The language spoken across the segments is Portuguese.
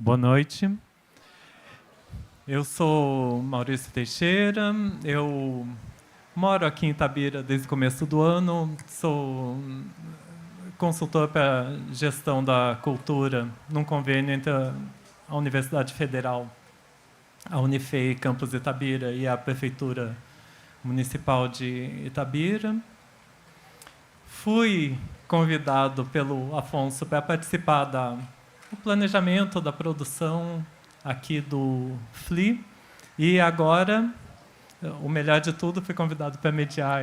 Boa noite. Eu sou Maurício Teixeira, eu moro aqui em Itabira desde o começo do ano, sou consultor para gestão da cultura num convênio entre a Universidade Federal, a Unifei Campus Itabira e a Prefeitura Municipal de Itabira. Fui convidado pelo Afonso para participar do planejamento da produção aqui do FLI, e agora, o melhor de tudo, fui convidado para mediar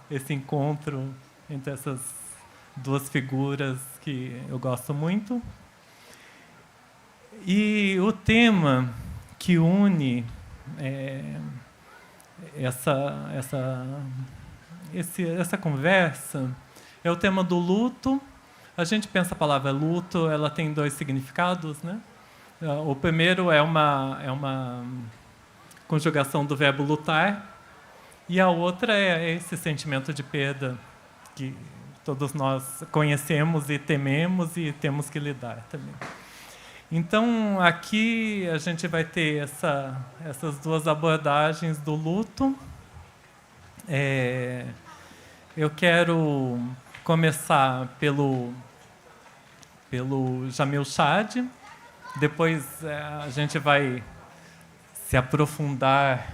esse encontro entre essas duas figuras que eu gosto muito. E o tema que une essa conversa é o tema do luto. A gente pensa a palavra luto, ela tem dois significados, né? O primeiro é uma conjugação do verbo lutar, e a outra é esse sentimento de perda que todos nós conhecemos e tememos e temos que lidar também. Então, aqui a gente vai ter essas duas abordagens do luto. Eu quero começar pelo Jamil Chad, depois a gente vai se aprofundar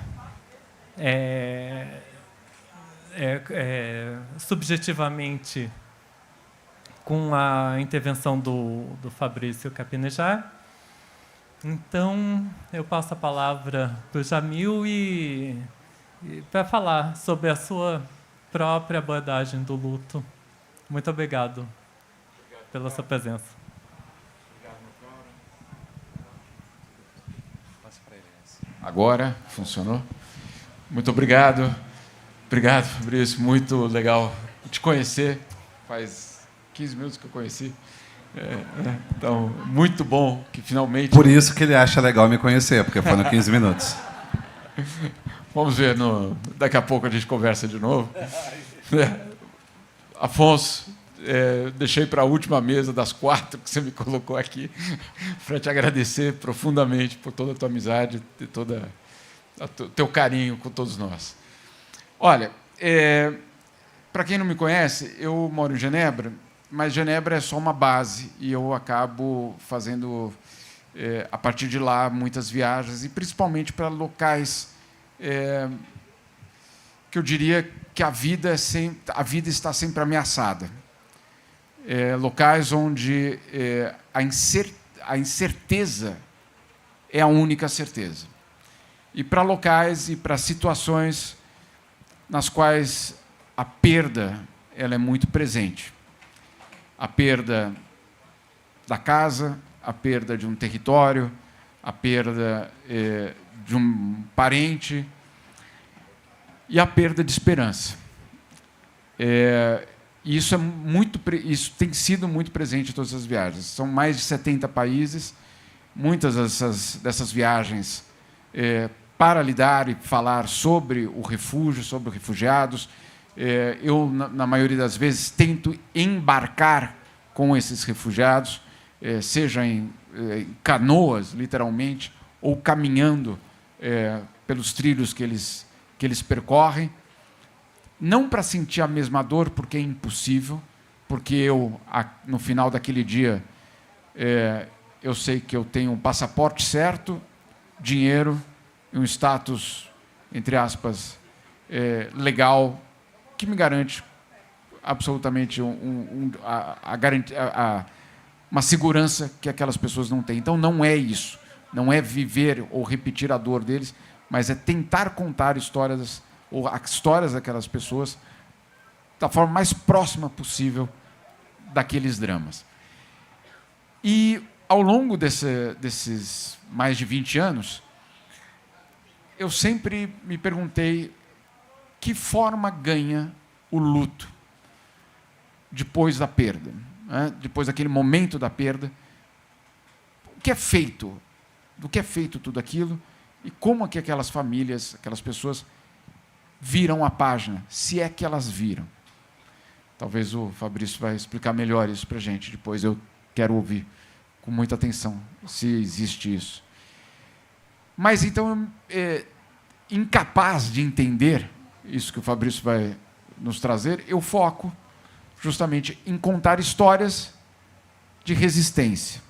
subjetivamente com a intervenção do Fabrício Capinejar. Então, eu passo a palavra para o Jamil e para falar sobre a sua própria abordagem do luto. Muito obrigado pela sua presença. Agora funcionou? Muito obrigado. Obrigado, Fabrício. Muito legal te conhecer. Faz 15 minutos que eu conheci. Então, muito bom que finalmente... Por isso que ele acha legal me conhecer, porque foram 15 minutos. Vamos ver, daqui a pouco a gente conversa de novo. Afonso, deixei para a última mesa das 4 que você me colocou aqui, para te agradecer profundamente por toda a tua amizade e todo o teu carinho com todos nós. Olha, para quem não me conhece, eu moro em Genebra, mas Genebra é só uma base, e eu acabo fazendo, a partir de lá, muitas viagens, e principalmente para locais que eu diria que a vida está sempre ameaçada. Locais onde a incerteza é a única certeza. E para locais e para situações nas quais a perda ela é muito presente. A perda da casa, a perda de um território, a perda de um parente e a perda de esperança. Isso tem sido muito presente em todas as viagens. São mais de 70 países, muitas dessas viagens para lidar e falar sobre o refúgio, sobre os refugiados. Eu, na maioria das vezes, tento embarcar com esses refugiados, seja em canoas, literalmente, ou caminhando pelos trilhos que eles percorrem, não para sentir a mesma dor, porque é impossível, porque eu, no final daquele dia, eu sei que eu tenho um passaporte certo, dinheiro e um status, entre aspas, legal, que me garante absolutamente uma segurança que aquelas pessoas não têm. Então, não é isso. Não é viver ou repetir a dor deles, mas é tentar contar histórias daquelas pessoas da forma mais próxima possível daqueles dramas. E, ao longo desses mais de 20 anos, eu sempre me perguntei que forma ganha o luto depois da perda, né? Depois daquele momento da perda. O que é feito? Do que é feito tudo aquilo? E como é que aquelas famílias, aquelas pessoas viram a página, se é que elas viram. Talvez o Fabrício vai explicar melhor isso para a gente, depois eu quero ouvir com muita atenção se existe isso. Mas, então, incapaz de entender isso que o Fabrício vai nos trazer, eu foco justamente em contar histórias de resistência.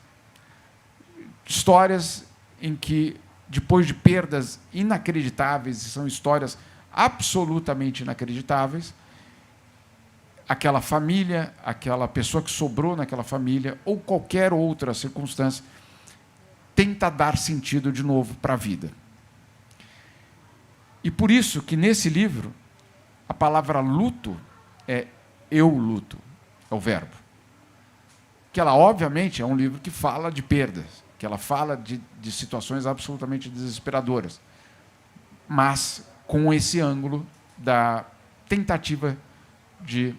Histórias em que, depois de perdas inacreditáveis, e são histórias absolutamente inacreditáveis, aquela família, aquela pessoa que sobrou naquela família, ou qualquer outra circunstância, tenta dar sentido de novo para a vida. E por isso que, nesse livro, a palavra luto é eu luto, é o verbo. Que ela, obviamente, é um livro que fala de perdas, que ela fala de situações absolutamente desesperadoras, mas com esse ângulo da tentativa de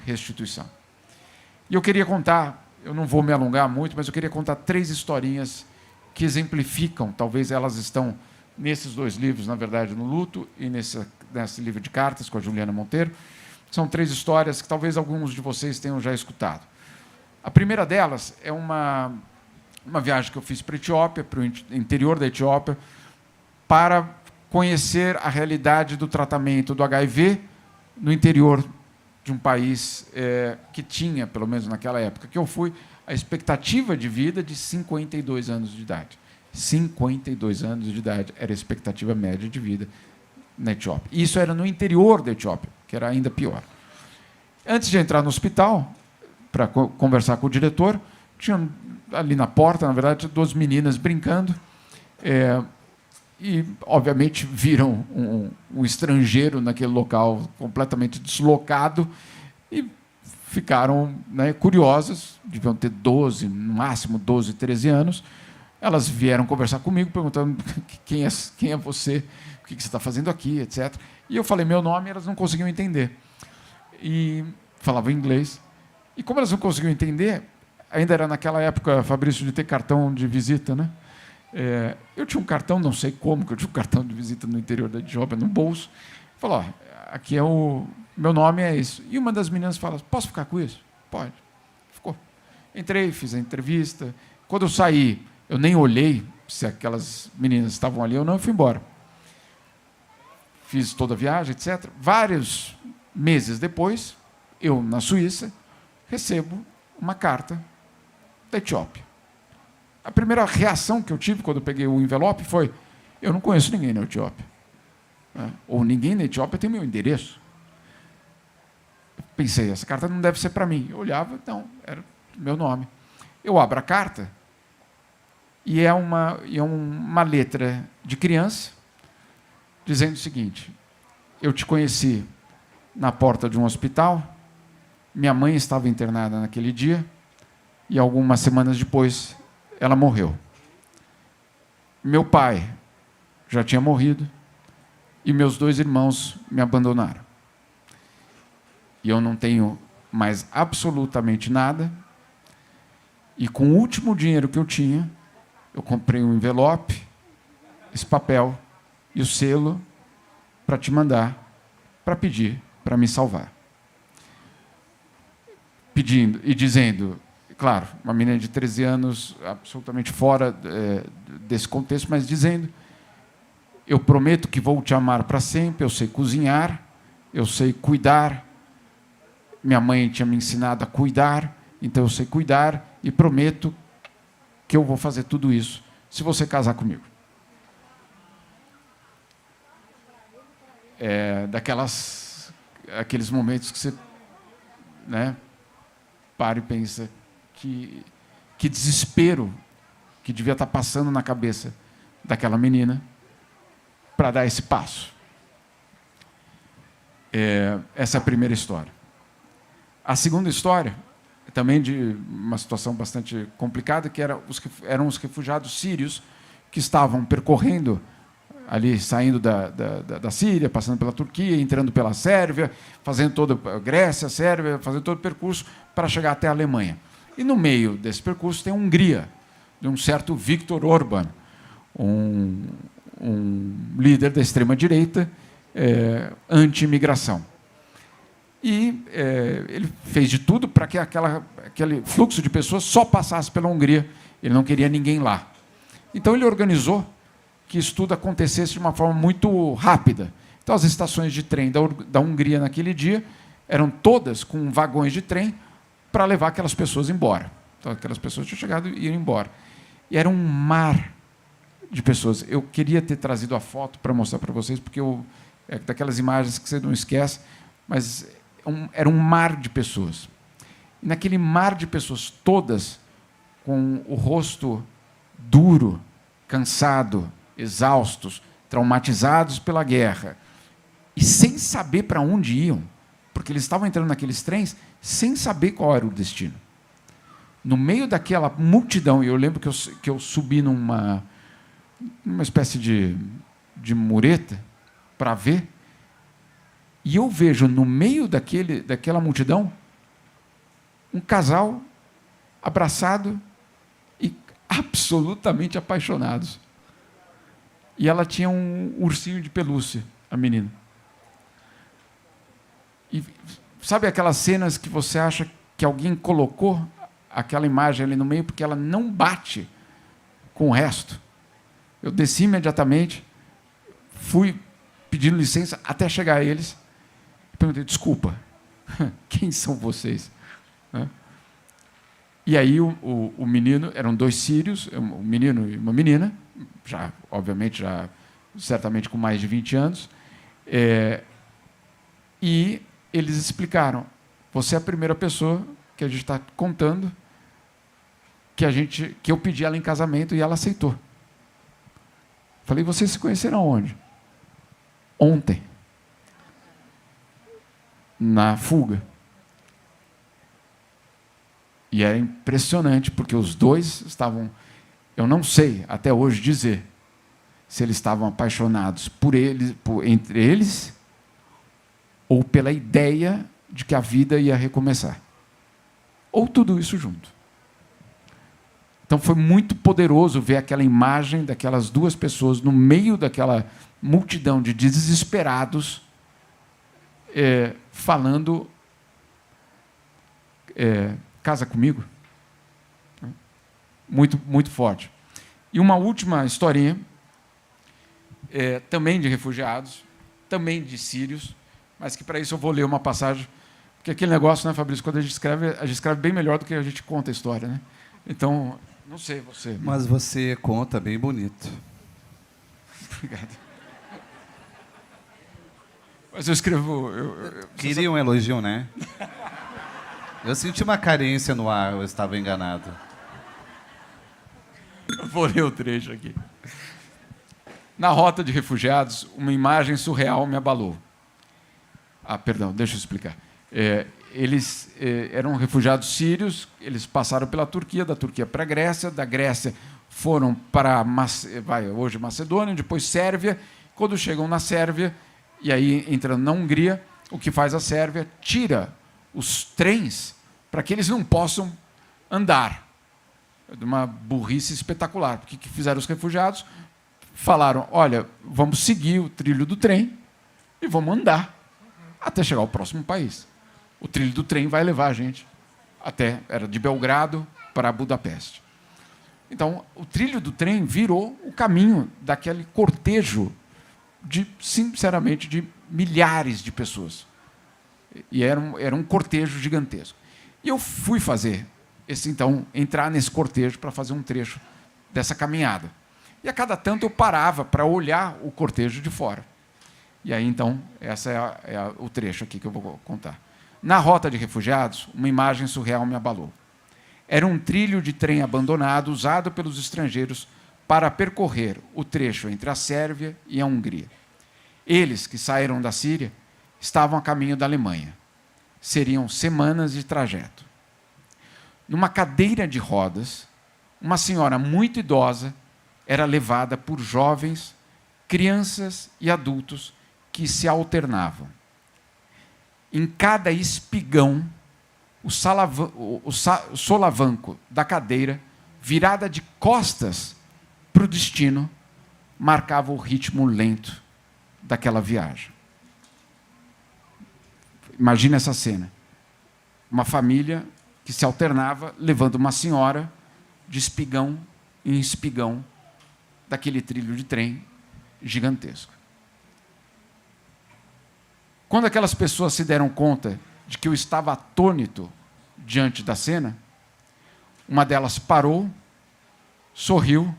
restituição. E eu queria contar, eu não vou me alongar muito, mas eu queria contar 3 historinhas que exemplificam, talvez elas estão nesses 2 livros, na verdade, no Luto, e nesse livro de cartas com a Juliana Monteiro. São 3 histórias que talvez alguns de vocês tenham já escutado. A primeira delas é uma viagem que eu fiz para a Etiópia, para o interior da Etiópia, para conhecer a realidade do tratamento do HIV no interior de um país que tinha, pelo menos naquela época que eu fui, a expectativa de vida de 52 anos de idade. 52 anos de idade era a expectativa média de vida na Etiópia. E isso era no interior da Etiópia, que era ainda pior. Antes de entrar no hospital, para conversar com o diretor, tinha ali na porta, na verdade, 2 meninas brincando, e, obviamente, viram um estrangeiro naquele local completamente deslocado e ficaram, né, curiosas, deviam ter 12, no máximo 12, 13 anos. Elas vieram conversar comigo, perguntando quem é você, o que você está fazendo aqui, etc. E eu falei meu nome e elas não conseguiam entender. E falavam inglês. E como elas não conseguiam entender, ainda era naquela época, Fabrício, de ter cartão de visita, né? Eu tinha um cartão, não sei como, que eu tinha um cartão de visita no interior da Etiópia, no bolso. Falou, aqui é meu nome é isso. E uma das meninas fala, posso ficar com isso? Pode. Ficou. Entrei, fiz a entrevista. Quando eu saí, eu nem olhei se aquelas meninas estavam ali ou não, eu fui embora. Fiz toda a viagem, etc. Vários meses depois, eu, na Suíça, recebo uma carta da Etiópia. A primeira reação que eu tive quando eu peguei o envelope foi, eu não conheço ninguém na Etiópia. Ou ninguém na Etiópia tem meu endereço. Eu pensei, essa carta não deve ser para mim. Eu olhava, não, era meu nome. Eu abro a carta e é uma letra de criança dizendo o seguinte, eu te conheci na porta de um hospital, minha mãe estava internada naquele dia e algumas semanas depois ela morreu. Meu pai já tinha morrido e meus 2 irmãos me abandonaram. E eu não tenho mais absolutamente nada. E com o último dinheiro que eu tinha, eu comprei um envelope, esse papel e o selo para te mandar, para pedir para me salvar. Pedindo e dizendo, claro, uma menina de 13 anos, absolutamente fora desse contexto, mas dizendo, eu prometo que vou te amar para sempre, eu sei cozinhar, eu sei cuidar, minha mãe tinha me ensinado a cuidar, então eu sei cuidar e prometo que eu vou fazer tudo isso se você casar comigo. Aqueles momentos que você, né, para e pensa que desespero que devia estar passando na cabeça daquela menina para dar esse passo. Essa é a primeira história. A segunda história, também de uma situação bastante complicada, que eram os refugiados sírios que estavam percorrendo, ali saindo da Síria, passando pela Turquia, entrando pela Sérvia, fazendo toda a Grécia, Sérvia, fazendo todo o percurso para chegar até a Alemanha. E no meio desse percurso tem a Hungria, de um certo Viktor Orbán, um líder da extrema-direita anti-imigração. E ele fez de tudo para que aquele fluxo de pessoas só passasse pela Hungria Ele não queria ninguém lá. Então, ele organizou que isso tudo acontecesse de uma forma muito rápida. Então, as estações de trem da Hungria naquele dia eram todas com vagões de trem para levar aquelas pessoas embora. Então, aquelas pessoas tinham chegado e iam embora. E era um mar de pessoas. Eu queria ter trazido a foto para mostrar para vocês, porque é daquelas imagens que você não esquece, mas era um mar de pessoas. E naquele mar de pessoas, todas com o rosto duro, cansado, exaustos, traumatizados pela guerra, e sem saber para onde iam, porque eles estavam entrando naqueles trens sem saber qual era o destino. No meio daquela multidão, e eu lembro que eu subi numa espécie de mureta para ver, e eu vejo no meio daquela multidão um casal abraçado e absolutamente apaixonados. E ela tinha um ursinho de pelúcia, a menina. E sabe aquelas cenas que você acha que alguém colocou aquela imagem ali no meio porque ela não bate com o resto? Eu desci imediatamente, fui pedindo licença até chegar a eles e perguntei: desculpa, quem são vocês? E aí o menino, eram 2 sírios, um menino e uma menina, já obviamente certamente com mais de 20 anos, e eles explicaram: você é a primeira pessoa que a gente está contando que eu pedi ela em casamento e ela aceitou. Falei: vocês se conheceram onde? Ontem, na fuga. E era impressionante, porque os dois estavam... Eu não sei até hoje dizer se eles estavam apaixonados entre eles ou pela ideia de que a vida ia recomeçar. Ou tudo isso junto. Então foi muito poderoso ver aquela imagem daquelas 2 pessoas no meio daquela multidão de desesperados, falando: casa comigo. Muito, muito forte. E uma última historinha, também de refugiados, também de sírios, mas que para isso eu vou ler uma passagem, porque aquele negócio, né, Fabrício, quando a gente escreve bem melhor do que a gente conta a história, né? Então, não sei você. Mas você conta bem bonito. Obrigado. Mas eu escrevo... Queria um elogio, né? Eu senti uma carência no ar, eu estava enganado. Eu vou ler o trecho aqui. Na rota de refugiados, uma imagem surreal me abalou. Perdão, deixa eu explicar. Eles eram refugiados sírios, eles passaram pela Turquia, da Turquia para a Grécia, da Grécia foram para hoje Macedônia, depois Sérvia. Quando chegam na Sérvia, e aí entrando na Hungria, o que faz a Sérvia? Tira os trens para que eles não possam andar. É de uma burrice espetacular. Porque o que fizeram os refugiados? Falaram: olha, vamos seguir o trilho do trem e vamos andar até chegar ao próximo país. O trilho do trem vai levar a gente era de Belgrado para Budapeste. Então, o trilho do trem virou o caminho daquele cortejo sinceramente, de milhares de pessoas. E era um cortejo gigantesco. E eu fui entrar nesse cortejo para fazer um trecho dessa caminhada. E a cada tanto eu parava para olhar o cortejo de fora. E aí, então, essa é o trecho aqui que eu vou contar. Na rota de refugiados, uma imagem surreal me abalou. Era um trilho de trem abandonado usado pelos estrangeiros para percorrer o trecho entre a Sérvia e a Hungria. Eles, que saíram da Síria, estavam a caminho da Alemanha. Seriam semanas de trajeto. Numa cadeira de rodas, uma senhora muito idosa era levada por jovens, crianças e adultos que se alternavam. Em cada espigão, o solavanco da cadeira, virada de costas para o destino, marcava o ritmo lento daquela viagem. Imagina essa cena. Uma família que se alternava, levando uma senhora de espigão em espigão daquele trilho de trem gigantesco. Quando aquelas pessoas se deram conta de que eu estava atônito diante da cena, uma delas parou, sorriu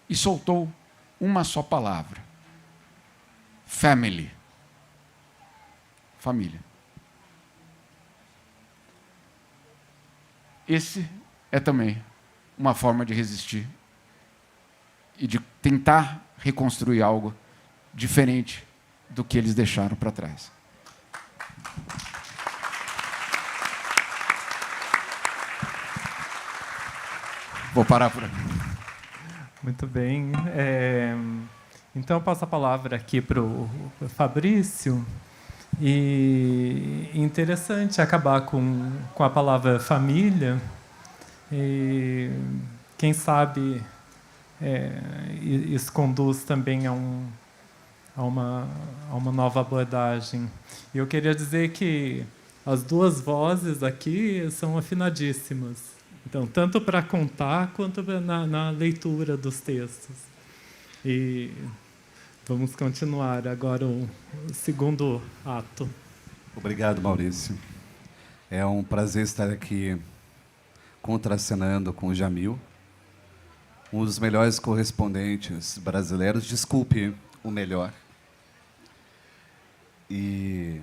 e soltou uma só palavra: family. Família. Esse é também uma forma de resistir e de tentar reconstruir algo diferente do que eles deixaram para trás. Vou parar por aqui. Muito bem. Então, eu passo a palavra aqui para o Fabrício. E interessante acabar com a palavra família. E, quem sabe, isso conduz também a uma nova abordagem. E eu queria dizer que as duas vozes aqui são afinadíssimas. Então, tanto para contar quanto na leitura dos textos. E vamos continuar agora o segundo ato. Obrigado, Maurício. É um prazer estar aqui contracenando com o Jamil, um dos melhores correspondentes brasileiros, desculpe, o melhor. E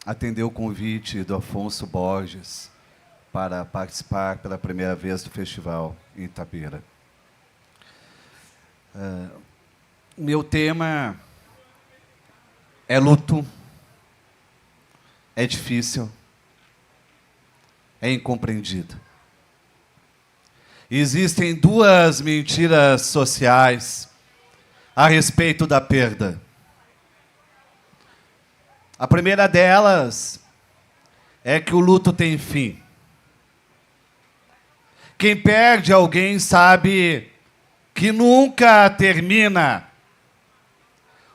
atender o convite do Afonso Borges para participar pela primeira vez do festival em Itapeira. Meu tema é luto, é difícil, é incompreendido. Existem duas mentiras sociais a respeito da perda. A primeira delas é que o luto tem fim. Quem perde alguém sabe que nunca termina.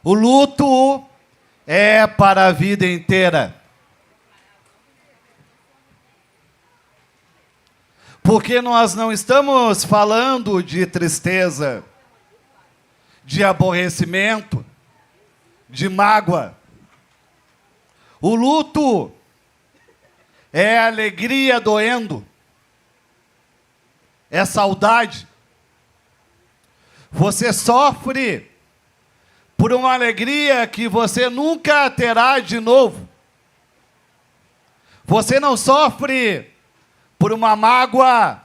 O luto é para a vida inteira. Porque nós não estamos falando de tristeza, de aborrecimento, de mágoa. O luto é alegria doendo, é saudade. Você sofre por uma alegria que você nunca terá de novo. Você não sofre por uma mágoa,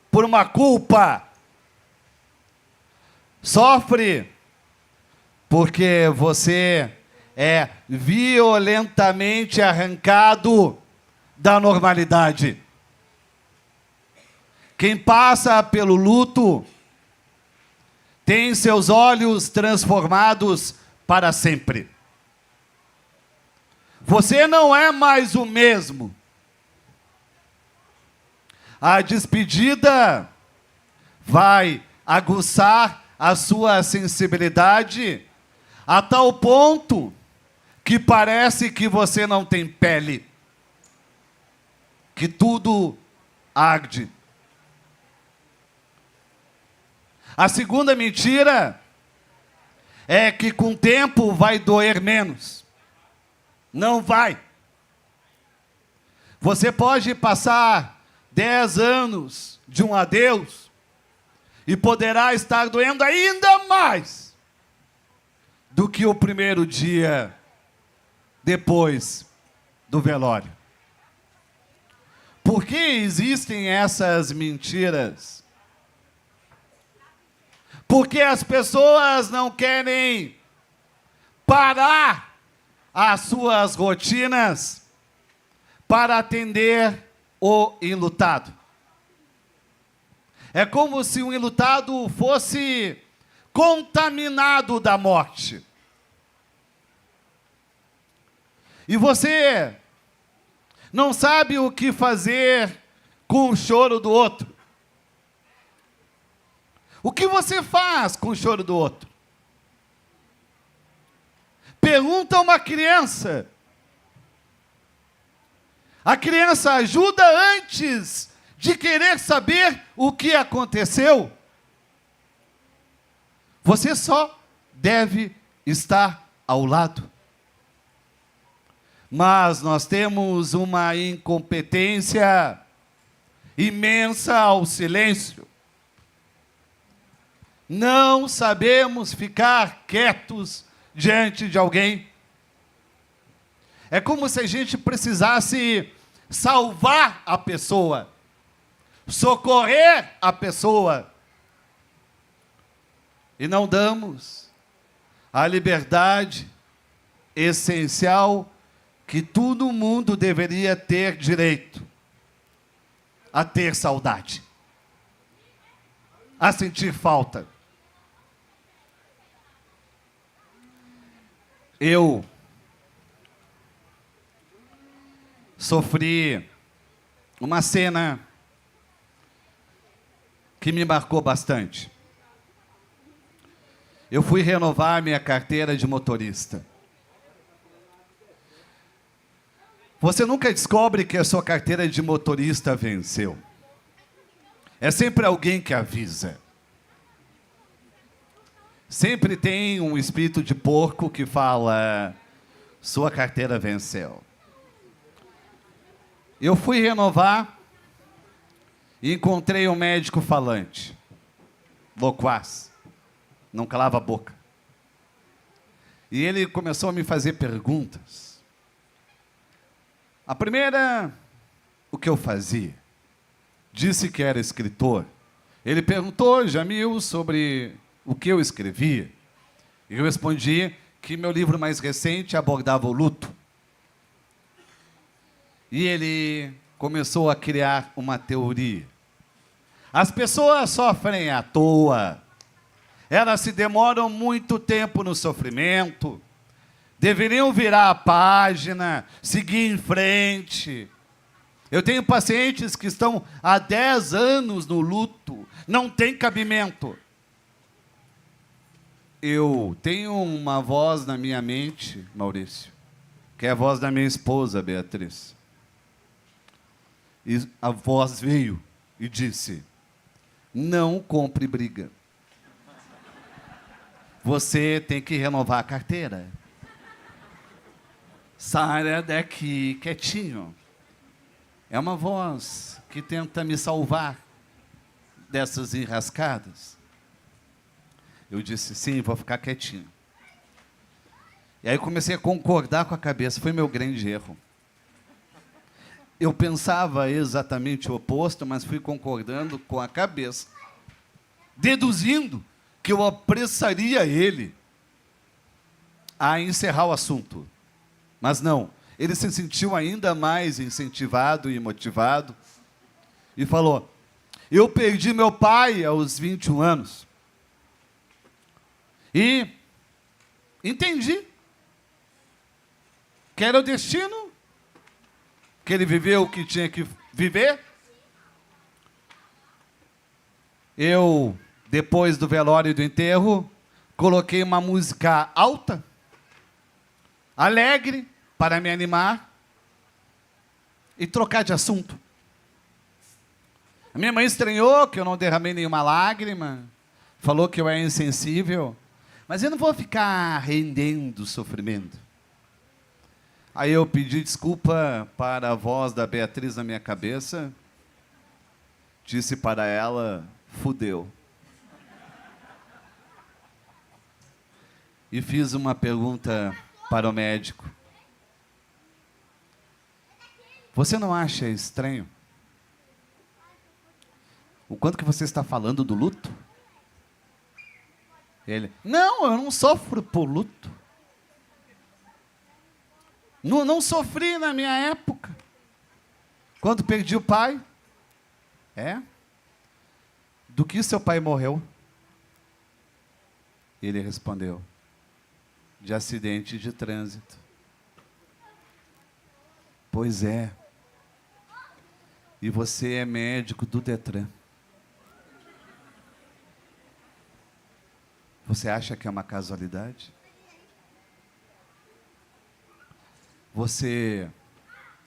por uma culpa. Sofre porque você é violentamente arrancado da normalidade. Quem passa pelo luto tem seus olhos transformados para sempre. Você não é mais o mesmo. A despedida vai aguçar a sua sensibilidade a tal ponto que parece que você não tem pele, que tudo arde. A segunda mentira é que com o tempo vai doer menos. Não vai. Você pode passar 10 anos de um adeus e poderá estar doendo ainda mais do que o primeiro dia depois do velório. Por que existem essas mentiras? Porque as pessoas não querem parar as suas rotinas para atender o enlutado. É como se o enlutado fosse contaminado da morte. E você não sabe o que fazer com o choro do outro. O que você faz com o choro do outro? Pergunta a uma criança. A criança ajuda antes de querer saber o que aconteceu. Você só deve estar ao lado. Mas nós temos uma incompetência imensa ao silêncio. Não sabemos ficar quietos diante de alguém. É como se a gente precisasse salvar a pessoa, socorrer a pessoa. E não damos a liberdade essencial que todo mundo deveria ter direito a ter saudade, a sentir falta. Eu sofri uma cena que me marcou bastante. Eu fui renovar minha carteira de motorista. Você nunca descobre que a sua carteira de motorista venceu. É sempre alguém que avisa. Sempre tem um espírito de porco que fala: sua carteira venceu. Eu fui renovar e encontrei um médico falante, loquaz, não calava a boca. E ele começou a me fazer perguntas. A primeira, o que eu fazia? Disse que era escritor. Ele perguntou, Jamil, sobre o que eu escrevia. E eu respondi que meu livro mais recente abordava o luto. E ele começou a criar uma teoria. As pessoas sofrem à toa. Elas se demoram muito tempo no sofrimento. Deveriam virar a página, seguir em frente. Eu tenho pacientes que estão há 10 anos no luto. Não tem cabimento. Eu tenho uma voz na minha mente, Maurício, que é a voz da minha esposa, Beatriz. E a voz veio e disse: não compre briga. Você tem que renovar a carteira. Saia daqui quietinho. É uma voz que tenta me salvar dessas enrascadas. Eu disse, sim, vou ficar quietinho. E aí comecei a concordar com a cabeça. Foi meu grande erro. Eu pensava exatamente o oposto, mas fui concordando com a cabeça, deduzindo que eu apressaria ele a encerrar o assunto. Mas não, ele se sentiu ainda mais incentivado e motivado e falou: eu perdi meu pai aos 21 anos. E entendi que era o destino, que ele viveu o que tinha que viver. Eu, depois do velório e do enterro, coloquei uma música alta, alegre, para me animar e trocar de assunto. A minha mãe estranhou que eu não derramei nenhuma lágrima, falou que eu era insensível, mas eu não vou ficar rendendo sofrimento. Aí eu pedi desculpa para a voz da Beatriz na minha cabeça, disse para ela, fudeu. E fiz uma pergunta para o médico. Você não acha estranho o quanto que você está falando do luto? Ele, não, eu não sofro por luto. Não sofri na minha época. Quando perdi o pai. É? Do que seu pai morreu? Ele respondeu, de acidente de trânsito. Pois é. E você é médico do Detran. Você acha que é uma casualidade? Você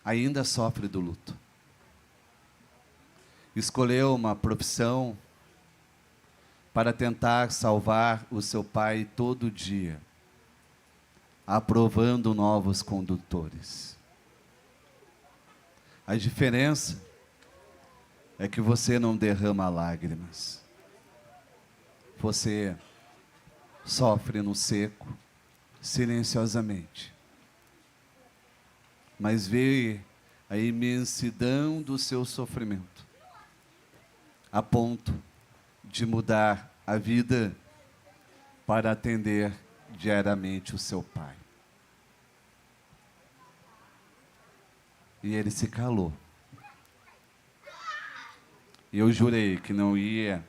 ainda sofre do luto. escolheu uma profissão para tentar salvar o seu pai todo dia, aprovando novos condutores. A diferença é que você não derrama lágrimas. Você sofre no seco, silenciosamente. Mas vê a imensidão do seu sofrimento, a ponto de mudar a vida para atender diariamente o seu pai. E ele se calou. E eu jurei que não ia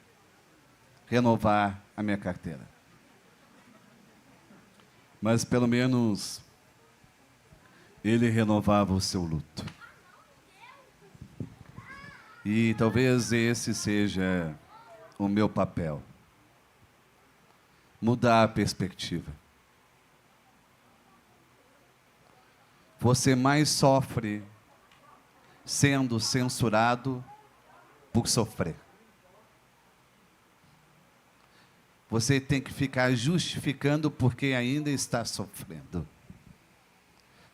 renovar a minha carteira. Mas pelo menos ele renovava o seu luto. E talvez esse seja o meu papel. Mudar a perspectiva. Você mais sofre sendo censurado por sofrer. Você tem que ficar justificando porque ainda está sofrendo.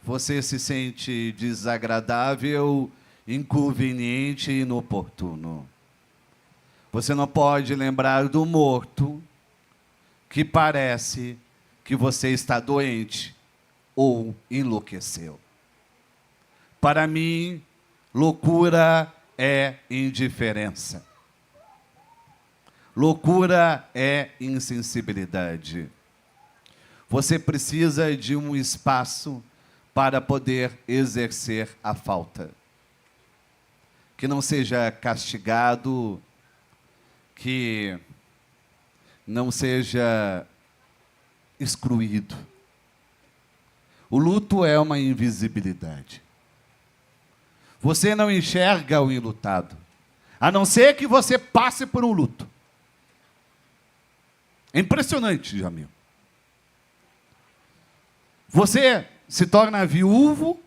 Você se sente desagradável, inconveniente e inoportuno. Você não pode lembrar do morto que parece que você está doente ou enlouqueceu. Para mim, loucura é indiferença. Loucura é insensibilidade. Você precisa de um espaço para poder exercer a falta. Que não seja castigado, que não seja excluído. O luto é uma invisibilidade. Você não enxerga o enlutado, a não ser que você passe por um luto. É impressionante, Jamil. Você se torna viúvo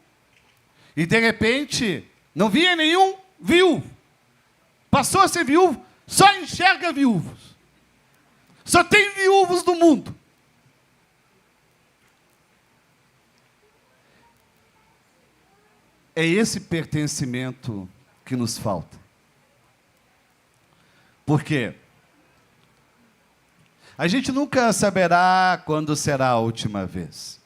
e, de repente, não via nenhum viúvo. Passou a ser viúvo, só enxerga viúvos. Só tem viúvos no mundo. É esse pertencimento que nos falta. Por quê? A gente nunca saberá quando será a última vez.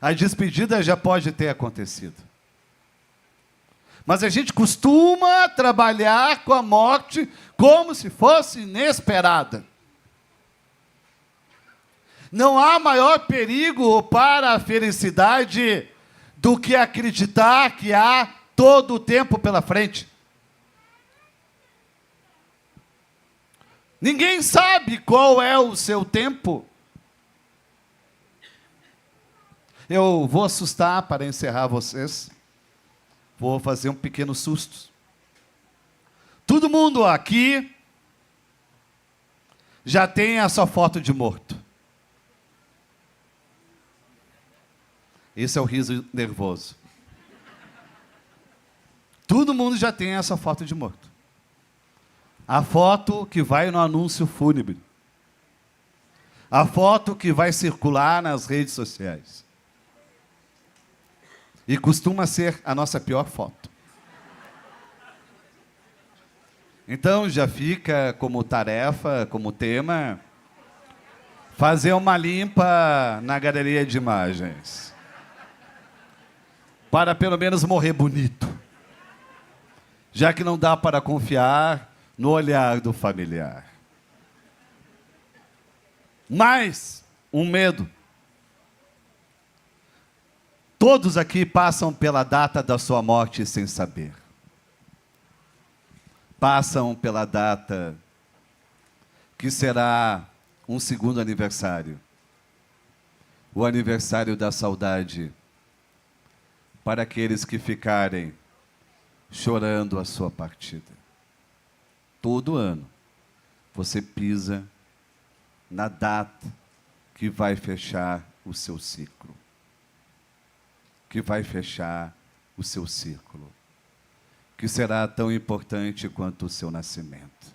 A despedida já pode ter acontecido. Mas a gente costuma trabalhar com a morte como se fosse inesperada. Não há maior perigo para a felicidade do que acreditar que há todo o tempo pela frente. Ninguém sabe qual é o seu tempo. Eu vou assustar para encerrar vocês. Vou fazer um pequeno susto. Todo mundo aqui já tem a sua foto de morto. Esse é o riso nervoso. Todo mundo já tem essa foto de morto. A foto que vai no anúncio fúnebre. A foto que vai circular nas redes sociais. E costuma ser a nossa pior foto. Então já fica como tarefa, como tema, fazer uma limpa na galeria de imagens. Para pelo menos morrer bonito. Já que não dá para confiar no olhar do familiar. Mais um medo. Todos aqui passam pela data da sua morte sem saber. Passam pela data que será um segundo aniversário. O aniversário da saudade. Para aqueles que ficarem chorando a sua partida. Todo ano você pisa na data que vai fechar o seu ciclo. que vai fechar o seu círculo, que será tão importante quanto o seu nascimento.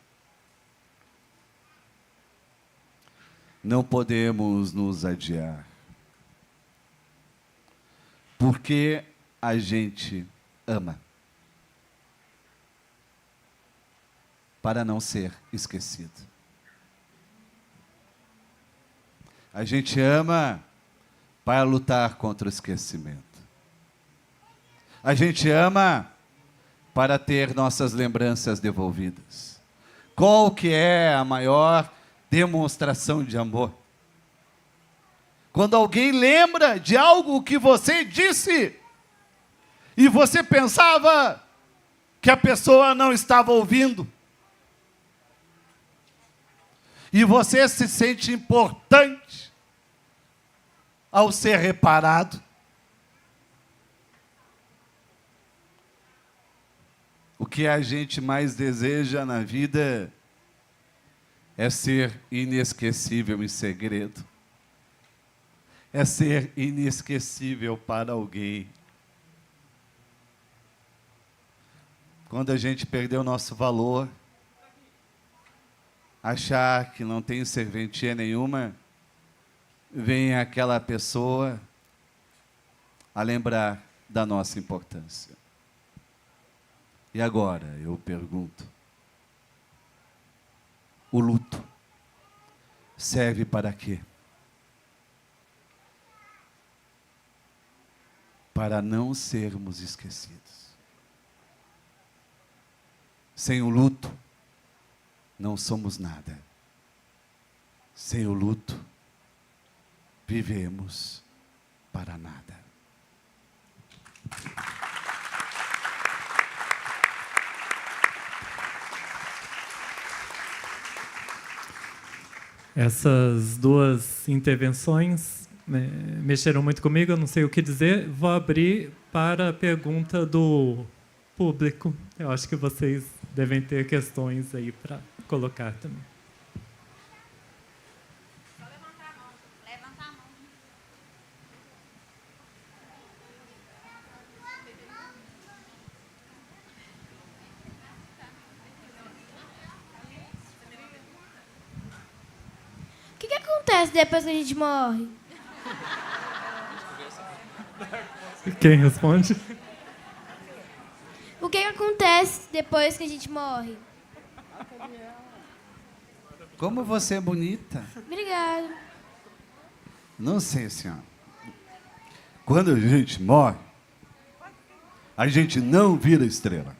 Não podemos nos adiar, porque a gente ama, para não ser esquecido. A gente ama para lutar contra o esquecimento. A gente ama para ter nossas lembranças devolvidas. Qual que é a maior demonstração de amor? Quando alguém lembra de algo que você disse e você pensava que a pessoa não estava ouvindo. E você se sente importante ao ser reparado. O que a gente mais deseja na vida é ser inesquecível em segredo. É ser inesquecível para alguém. Quando a gente perdeu o nosso valor, achar que não tem serventia nenhuma, vem aquela pessoa a lembrar da nossa importância. E agora, eu pergunto, o luto serve para quê? Para não sermos esquecidos. Sem o luto, não somos nada. Sem o luto, vivemos para nada. Essas duas intervenções mexeram muito comigo, eu não sei o que dizer. Vou abrir para a pergunta do público. Eu acho que vocês devem ter questões aí para colocar também. Só levantar a mão. Levantar a mão. O que acontece depois que a gente morre? Quem responde? O que acontece depois que a gente morre? Como você é bonita. Obrigada. Não sei, senhora. Quando a gente morre, a gente não vira estrela.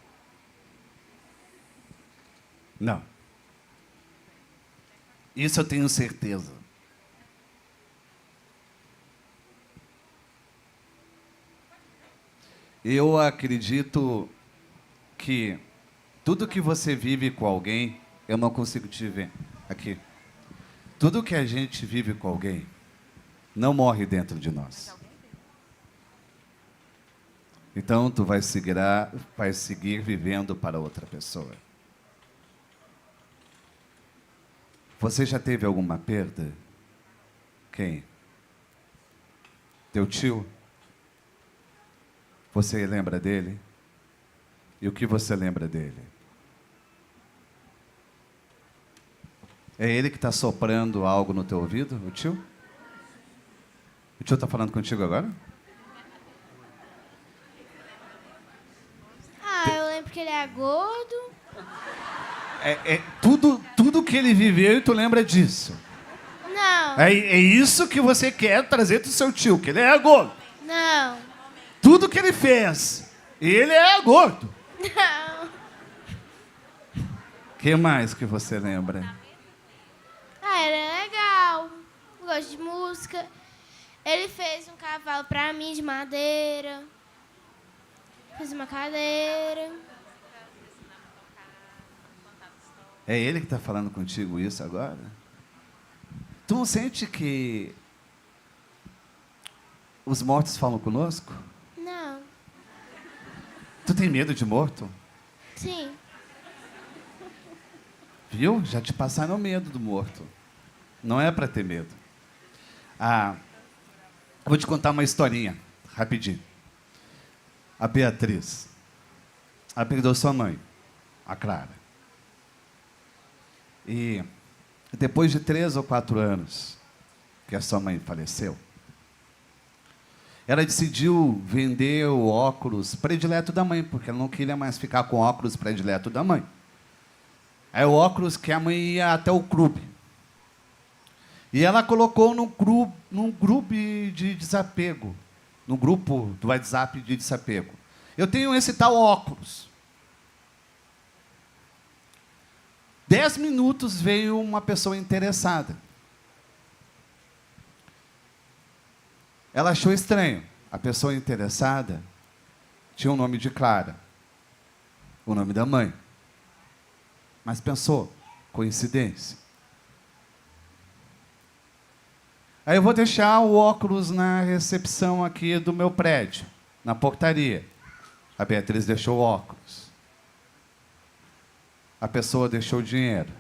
Não. Isso eu tenho certeza. Eu acredito que tudo que você vive com alguém, eu não consigo te ver aqui. Tudo que a gente vive com alguém não morre dentro de nós. Então tu vai seguir vivendo para outra pessoa. Você já teve alguma perda? Quem? Teu tio? Você lembra dele? E o que você lembra dele? É ele que está soprando algo no teu ouvido, o tio? O tio está falando contigo agora? Ah, eu lembro que ele é gordo. Tudo que ele viveu e tu lembra disso. Não, É isso que você quer trazer do seu tio, que ele é gordo. não, Tudo que ele fez, ele é gordo. não. O que mais que você lembra? Ah, era legal. Eu gosto de música. Ele fez um cavalo pra mim de madeira. Fez uma cadeira. É ele que está falando contigo isso agora? Tu não sente que os mortos falam conosco? Não. Tu tem medo de morto? Sim. Viu? Já te passaram medo do morto. Não é para ter medo. Eu vou te contar uma historinha, rapidinho. a Beatriz. Ela perdeu sua mãe, a Clara. E depois de 3 ou 4 anos que a sua mãe faleceu, ela decidiu vender o óculos predileto da mãe, porque ela não queria mais ficar com o óculos predileto da mãe. É o óculos que a mãe ia até o clube. E ela colocou num grupo de desapego, no grupo do WhatsApp de desapego. Eu tenho esse tal óculos. 10 minutos veio uma pessoa interessada. Ela achou estranho. A pessoa interessada tinha o nome de Clara, o nome da mãe. Mas pensou, coincidência. Aí eu vou deixar o óculos na recepção aqui do meu prédio, na portaria. A Beatriz deixou o óculos. A pessoa deixou o dinheiro.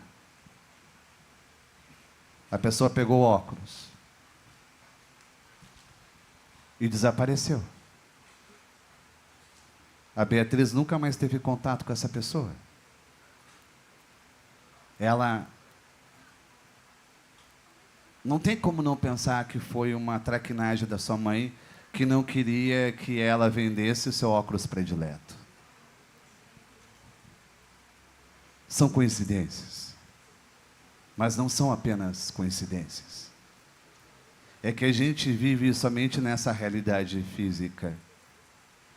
A pessoa pegou o óculos. E desapareceu. A Beatriz nunca mais teve contato com essa pessoa. Ela não tem como não pensar que foi uma traquinagem da sua mãe que não queria que ela vendesse o seu óculos predileto. São coincidências, mas não são apenas coincidências. É que a gente vive somente nessa realidade física.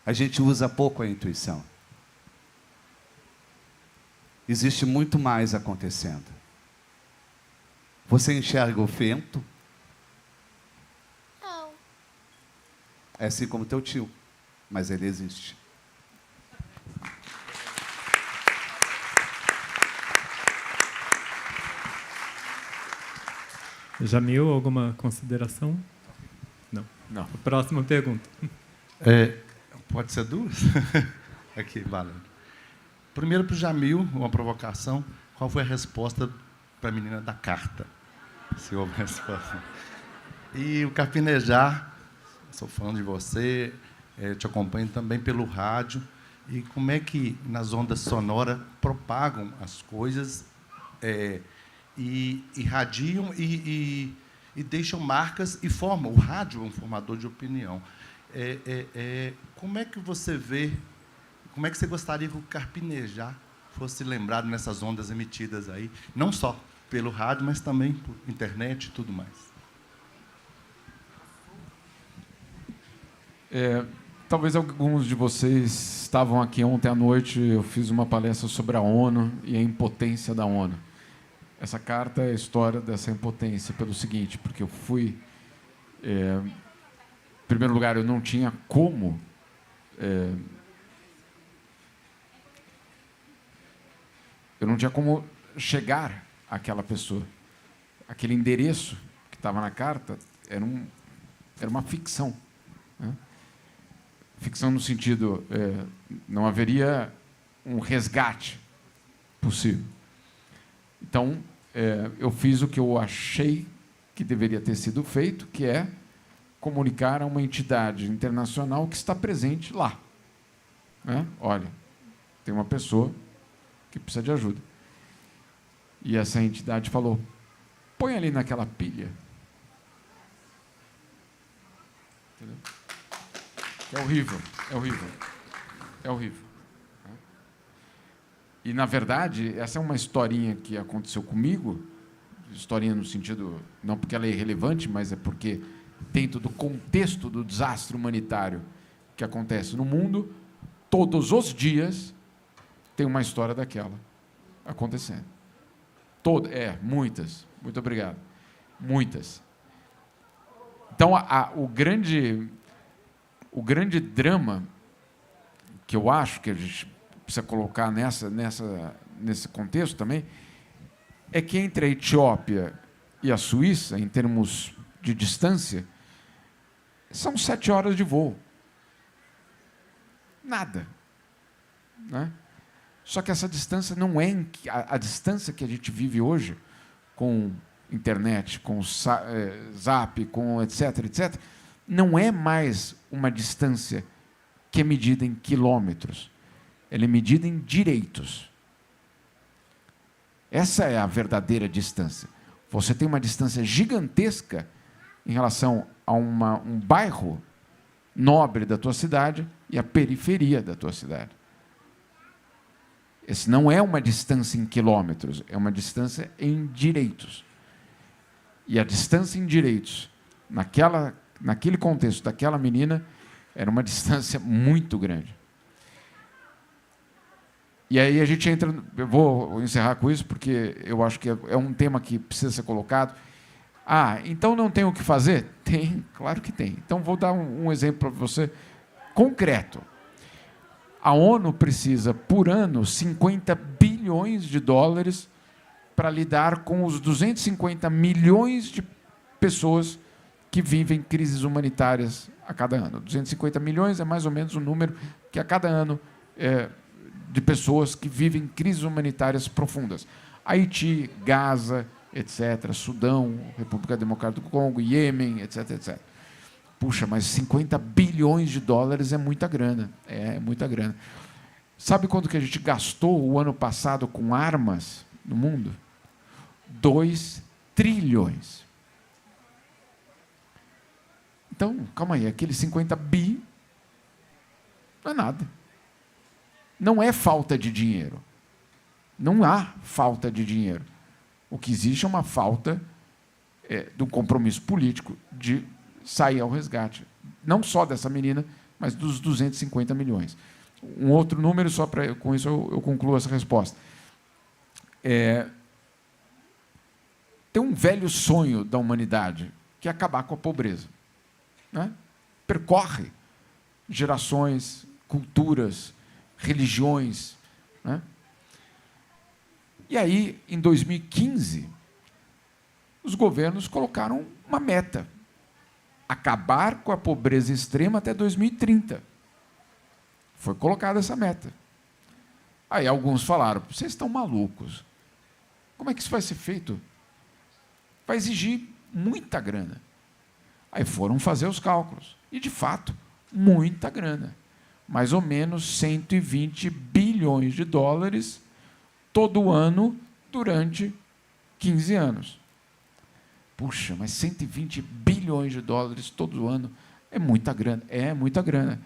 A gente usa pouco a intuição. Existe muito mais acontecendo. Você enxerga o vento? Não. É assim como teu tio, mas ele existe. Jamil, alguma consideração? Não. Não. Próxima pergunta. Pode ser duas? Aqui, valendo. Primeiro para o Jamil, uma provocação. Qual foi a resposta para a menina da carta? Se houve resposta. E o Carpinejar, sou fã de você, te acompanho também pelo rádio. E como é que nas ondas sonoras propagam as coisas e irradiam e deixam marcas e formam. O rádio é um formador de opinião. Como é que você vê, como é que você gostaria que o Carpinejar fosse lembrado nessas ondas emitidas aí, não só pelo rádio, mas também por internet e tudo mais? Talvez alguns de vocês estavam aqui ontem à noite, eu fiz uma palestra sobre a ONU e a impotência da ONU. Essa carta é a história dessa impotência, pelo seguinte, porque eu fui... em primeiro lugar, eu não tinha como... eu não tinha como chegar àquela pessoa. Aquele endereço que estava na carta era uma ficção. Né? Ficção no sentido... não haveria um resgate possível. Então, eu fiz o que eu achei que deveria ter sido feito, que é comunicar a uma entidade internacional que está presente lá. Né? Olha, tem uma pessoa que precisa de ajuda. E essa entidade falou, põe ali naquela pilha. Entendeu? É horrível, é horrível. É horrível. E, na verdade, essa é uma historinha que aconteceu comigo, historinha no sentido, não porque ela é irrelevante, mas é porque, dentro do contexto do desastre humanitário que acontece no mundo, todos os dias tem uma história daquela acontecendo. Muitas. Muito obrigado. Muitas. Então, o grande drama que eu acho que a gente precisa colocar nesse contexto também, é que entre a Etiópia e a Suíça, em termos de distância, são 7 horas de voo. Nada. Né? Só que essa distância não é a distância que a gente vive hoje, com internet, com Zap, com etc., não é mais uma distância que é medida em quilômetros. Ela é medida em direitos. Essa é a verdadeira distância. Você tem uma distância gigantesca em relação a um bairro nobre da tua cidade e a periferia da tua cidade. Esse não é uma distância em quilômetros, é uma distância em direitos. E a distância em direitos, naquele contexto daquela menina, era uma distância muito grande. E aí a gente entra... Eu vou encerrar com isso, porque eu acho que é um tema que precisa ser colocado. Ah, então não tem o que fazer? Tem, claro que tem. Então vou dar um exemplo para você concreto. A ONU precisa, por ano, 50 bilhões de dólares para lidar com os 250 milhões de pessoas que vivem crises humanitárias a cada ano. 250 milhões é mais ou menos o número que a cada ano de pessoas que vivem crises humanitárias profundas. Haiti, Gaza, etc., Sudão, República Democrática do Congo, Iêmen, etc., etc. Puxa, mas 50 bilhões de dólares é muita grana. É muita grana. Sabe quanto que a gente gastou o ano passado com armas no mundo? 2 trilhões. Então, calma aí, aqueles 50 bi não é nada. Não é falta de dinheiro. Não há falta de dinheiro. O que existe é uma falta de um compromisso político de sair ao resgate. Não só dessa menina, mas dos 250 milhões. Um outro número, só para com isso eu concluo essa resposta. Tem um velho sonho da humanidade, que é acabar com a pobreza. Né? Percorre gerações, culturas, religiões. Né? E aí, em 2015, os governos colocaram uma meta: acabar com a pobreza extrema até 2030. Foi colocada essa meta. Aí alguns falaram: vocês estão malucos. Como é que isso vai ser feito? Vai exigir muita grana. Aí foram fazer os cálculos. E, de fato, muita grana. Mais ou menos 120 bilhões de dólares todo ano durante 15 anos. Puxa, mas 120 bilhões de dólares todo ano é muita grana. É muita grana.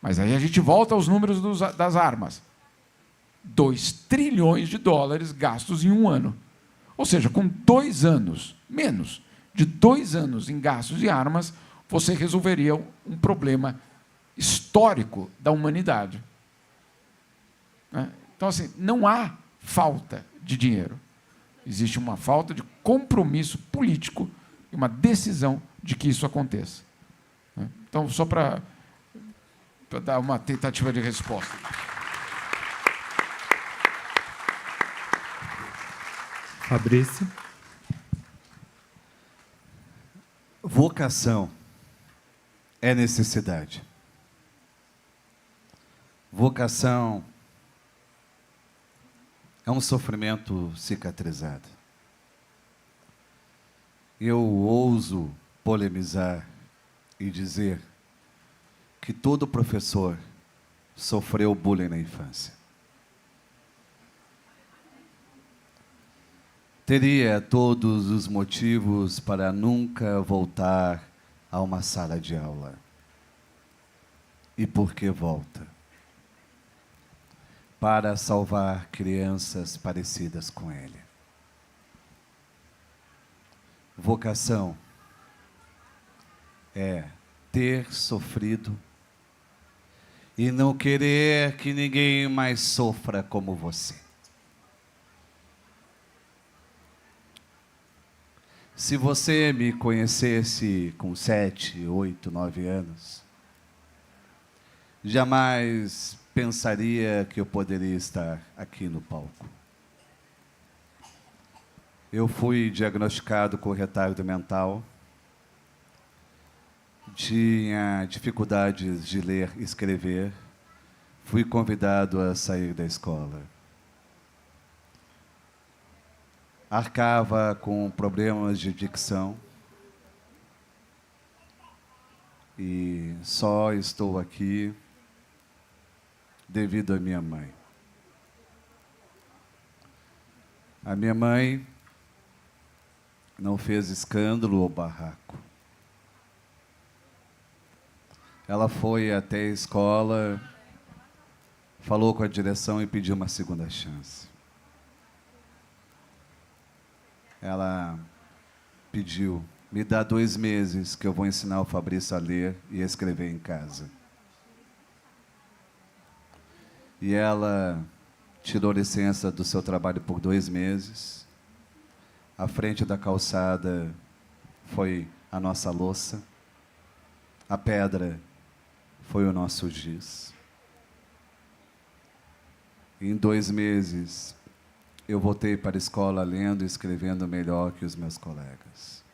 Mas aí a gente volta aos números das armas. 2 trilhões de dólares gastos em um ano. Ou seja, com 2 anos, menos de 2 anos em gastos de armas, você resolveria um problema histórico da humanidade. Então, assim, não há falta de dinheiro. Existe uma falta de compromisso político e uma decisão de que isso aconteça. Então, só para dar uma tentativa de resposta. Fabrício. Vocação é necessidade. Vocação é um sofrimento cicatrizado. Eu ouso polemizar e dizer que todo professor sofreu bullying na infância. Teria todos os motivos para nunca voltar a uma sala de aula. E por que volta? Para salvar crianças parecidas com ele. Vocação é ter sofrido e não querer que ninguém mais sofra como você. Se você me conhecesse com 7, 8, 9 anos, jamais pensaria que eu poderia estar aqui no palco. Eu fui diagnosticado com retardo mental, tinha dificuldades de ler e escrever, fui convidado a sair da escola. Arcava com problemas de dicção e só estou aqui devido à minha mãe. A minha mãe não fez escândalo ou barraco. Ela foi até a escola, falou com a direção e pediu uma segunda chance. Ela pediu: me dá 2 meses que eu vou ensinar o Fabrício a ler e a escrever em casa. E ela tirou licença do seu trabalho por 2 meses. À frente da calçada foi a nossa louça. A pedra foi o nosso giz. Em 2 meses, eu voltei para a escola lendo e escrevendo melhor que os meus colegas.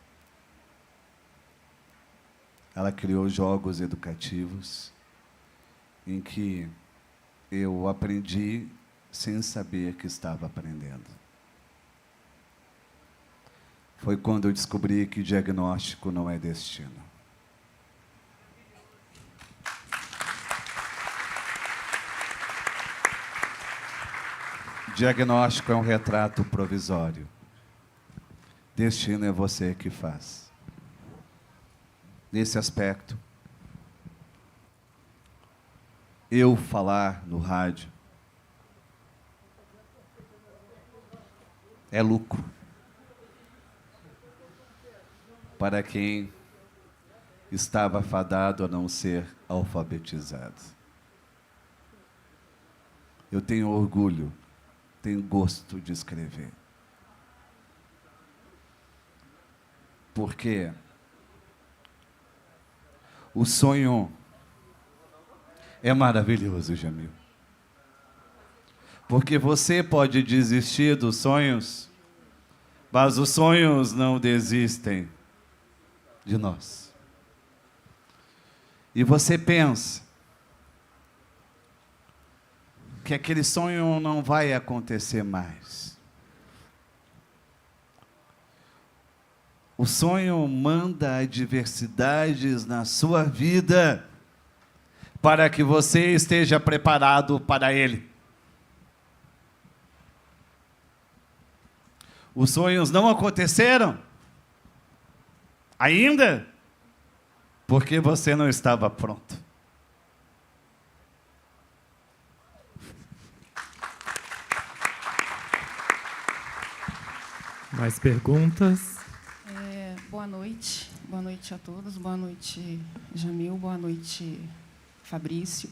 Ela criou jogos educativos em que eu aprendi sem saber que estava aprendendo. Foi quando eu descobri que diagnóstico não é destino. Diagnóstico é um retrato provisório. Destino é você que faz. Nesse aspecto, eu falar no rádio é lucro para quem estava fadado a não ser alfabetizado. Eu tenho orgulho, tenho gosto de escrever. Porque o sonho é maravilhoso, Jamil. Porque você pode desistir dos sonhos, mas os sonhos não desistem de nós. E você pensa que aquele sonho não vai acontecer mais. O sonho manda adversidades na sua vida para que você esteja preparado para ele. Os sonhos não aconteceram ainda porque você não estava pronto. Mais perguntas? Boa noite a todos, boa noite, Jamil, boa noite, Fabrício.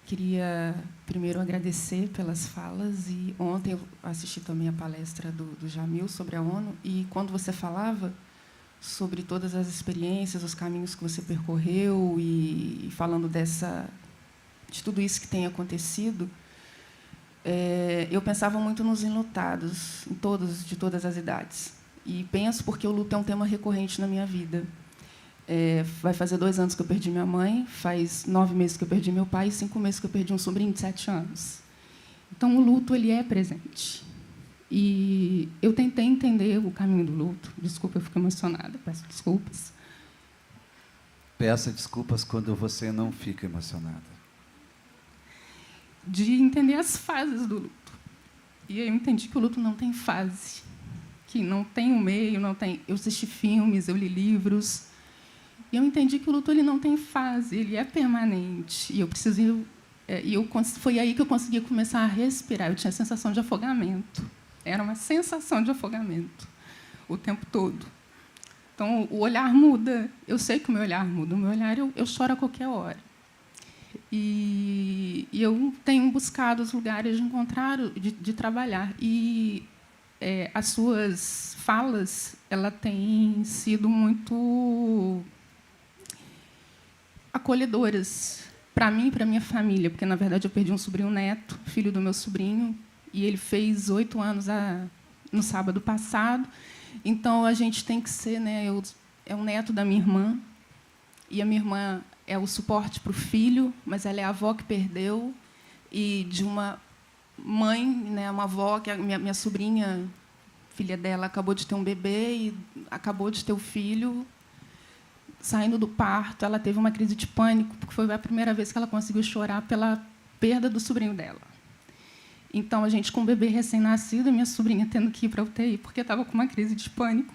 Queria primeiro agradecer pelas falas, e ontem eu assisti também a palestra do Jamil sobre a ONU, e quando você falava sobre todas as experiências, os caminhos que você percorreu, e falando de tudo isso que tem acontecido, eu pensava muito nos enlutados, de todas as idades. E penso porque o luto é um tema recorrente na minha vida. Vai fazer 2 anos que eu perdi minha mãe, faz 9 meses que eu perdi meu pai e 5 meses que eu perdi um sobrinho de 7 anos. Então, o luto ele é presente. E eu tentei entender o caminho do luto. Desculpa, eu fico emocionada, peço desculpas. Peça desculpas quando você não fica emocionada. De entender as fases do luto. E eu entendi que o luto não tem fase, que não tem um meio, não tem. Eu assisti filmes, eu li livros, e eu entendi que o luto ele não tem fase, ele é permanente. E eu preciso, foi aí que eu consegui começar a respirar. Eu tinha a sensação de afogamento. Era uma sensação de afogamento o tempo todo. Então, o olhar muda. Eu sei que o meu olhar muda. O meu olhar, eu choro a qualquer hora. E eu tenho buscado os lugares de encontrar, de trabalhar. E as suas falas, ela têm sido muito acolhedoras para mim e para minha família, porque, na verdade, eu perdi um sobrinho neto, filho do meu sobrinho, e ele fez 8 anos no sábado passado. Então, a gente tem que ser, né? É um neto da minha irmã, e a minha irmã é o suporte para o filho, mas ela é a avó que perdeu, e de uma mãe, né, uma avó, que a minha sobrinha, filha dela, acabou de ter um bebê e acabou de ter o filho. Saindo do parto, ela teve uma crise de pânico, porque foi a primeira vez que ela conseguiu chorar pela perda do sobrinho dela. Então, a gente com um bebê recém-nascido, minha sobrinha tendo que ir para a UTI porque estava com uma crise de pânico,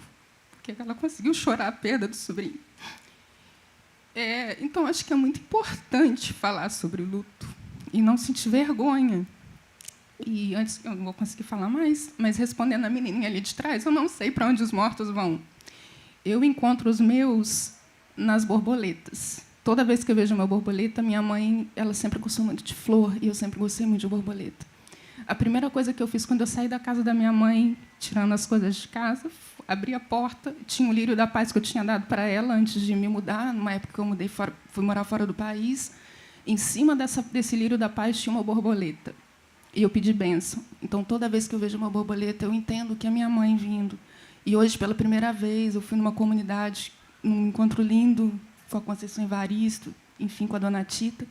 porque ela conseguiu chorar a perda do sobrinho. Então, acho que é muito importante falar sobre o luto e não sentir vergonha. E antes, eu não vou conseguir falar mais, mas respondendo a menininha ali de trás, eu não sei para onde os mortos vão. Eu encontro os meus nas borboletas. Toda vez que eu vejo uma borboleta, minha mãe, ela sempre gostou muito de flor, e eu sempre gostei muito de borboleta. A primeira coisa que eu fiz quando eu saí da casa da minha mãe, tirando as coisas de casa, abri a porta, tinha o lírio da paz que eu tinha dado para ela antes de me mudar, numa época que eu fui morar fora do país. Em cima desse lírio da paz tinha uma borboleta. E eu pedi bênção. Então, toda vez que eu vejo uma borboleta, eu entendo que é minha mãe vindo. E hoje, pela primeira vez, eu fui numa comunidade, num encontro lindo, com a Conceição Evaristo, enfim, com a Dona Tita,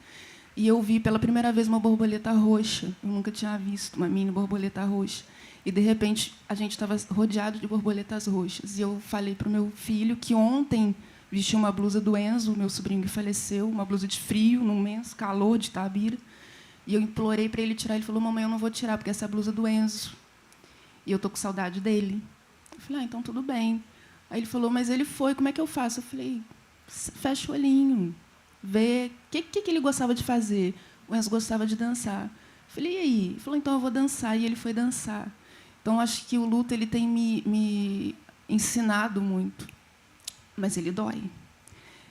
e eu vi pela primeira vez uma borboleta roxa. Eu nunca tinha visto uma mini borboleta roxa. E, de repente, a gente estava rodeado de borboletas roxas. E eu falei para o meu filho que ontem vestiu uma blusa do Enzo, meu sobrinho que faleceu, uma blusa de frio, num imenso calor de Itabira. E eu implorei para ele tirar. Ele falou, mamãe, eu não vou tirar, porque essa é a blusa do Enzo. E eu estou com saudade dele. Eu falei, então tudo bem. Aí ele falou, mas ele foi, como é que eu faço? Eu falei, fecha o olhinho, vê o que ele gostava de fazer. O Enzo gostava de dançar. Eu falei, e aí? Ele falou, então eu vou dançar. E ele foi dançar. Então, acho que o luto ele tem me ensinado muito, mas ele dói.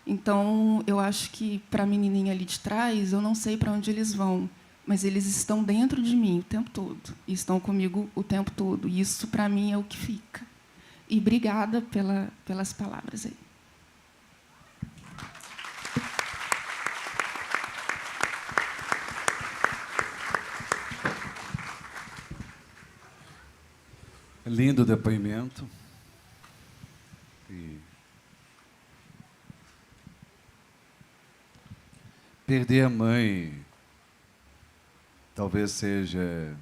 Então, eu acho que, para a menininha ali de trás, eu não sei para onde eles vão, mas eles estão dentro de mim o tempo todo, e estão comigo o tempo todo. E isso, para mim, é o que fica. E obrigada pelas palavras aí. Lindo depoimento. E perder a mãe talvez seja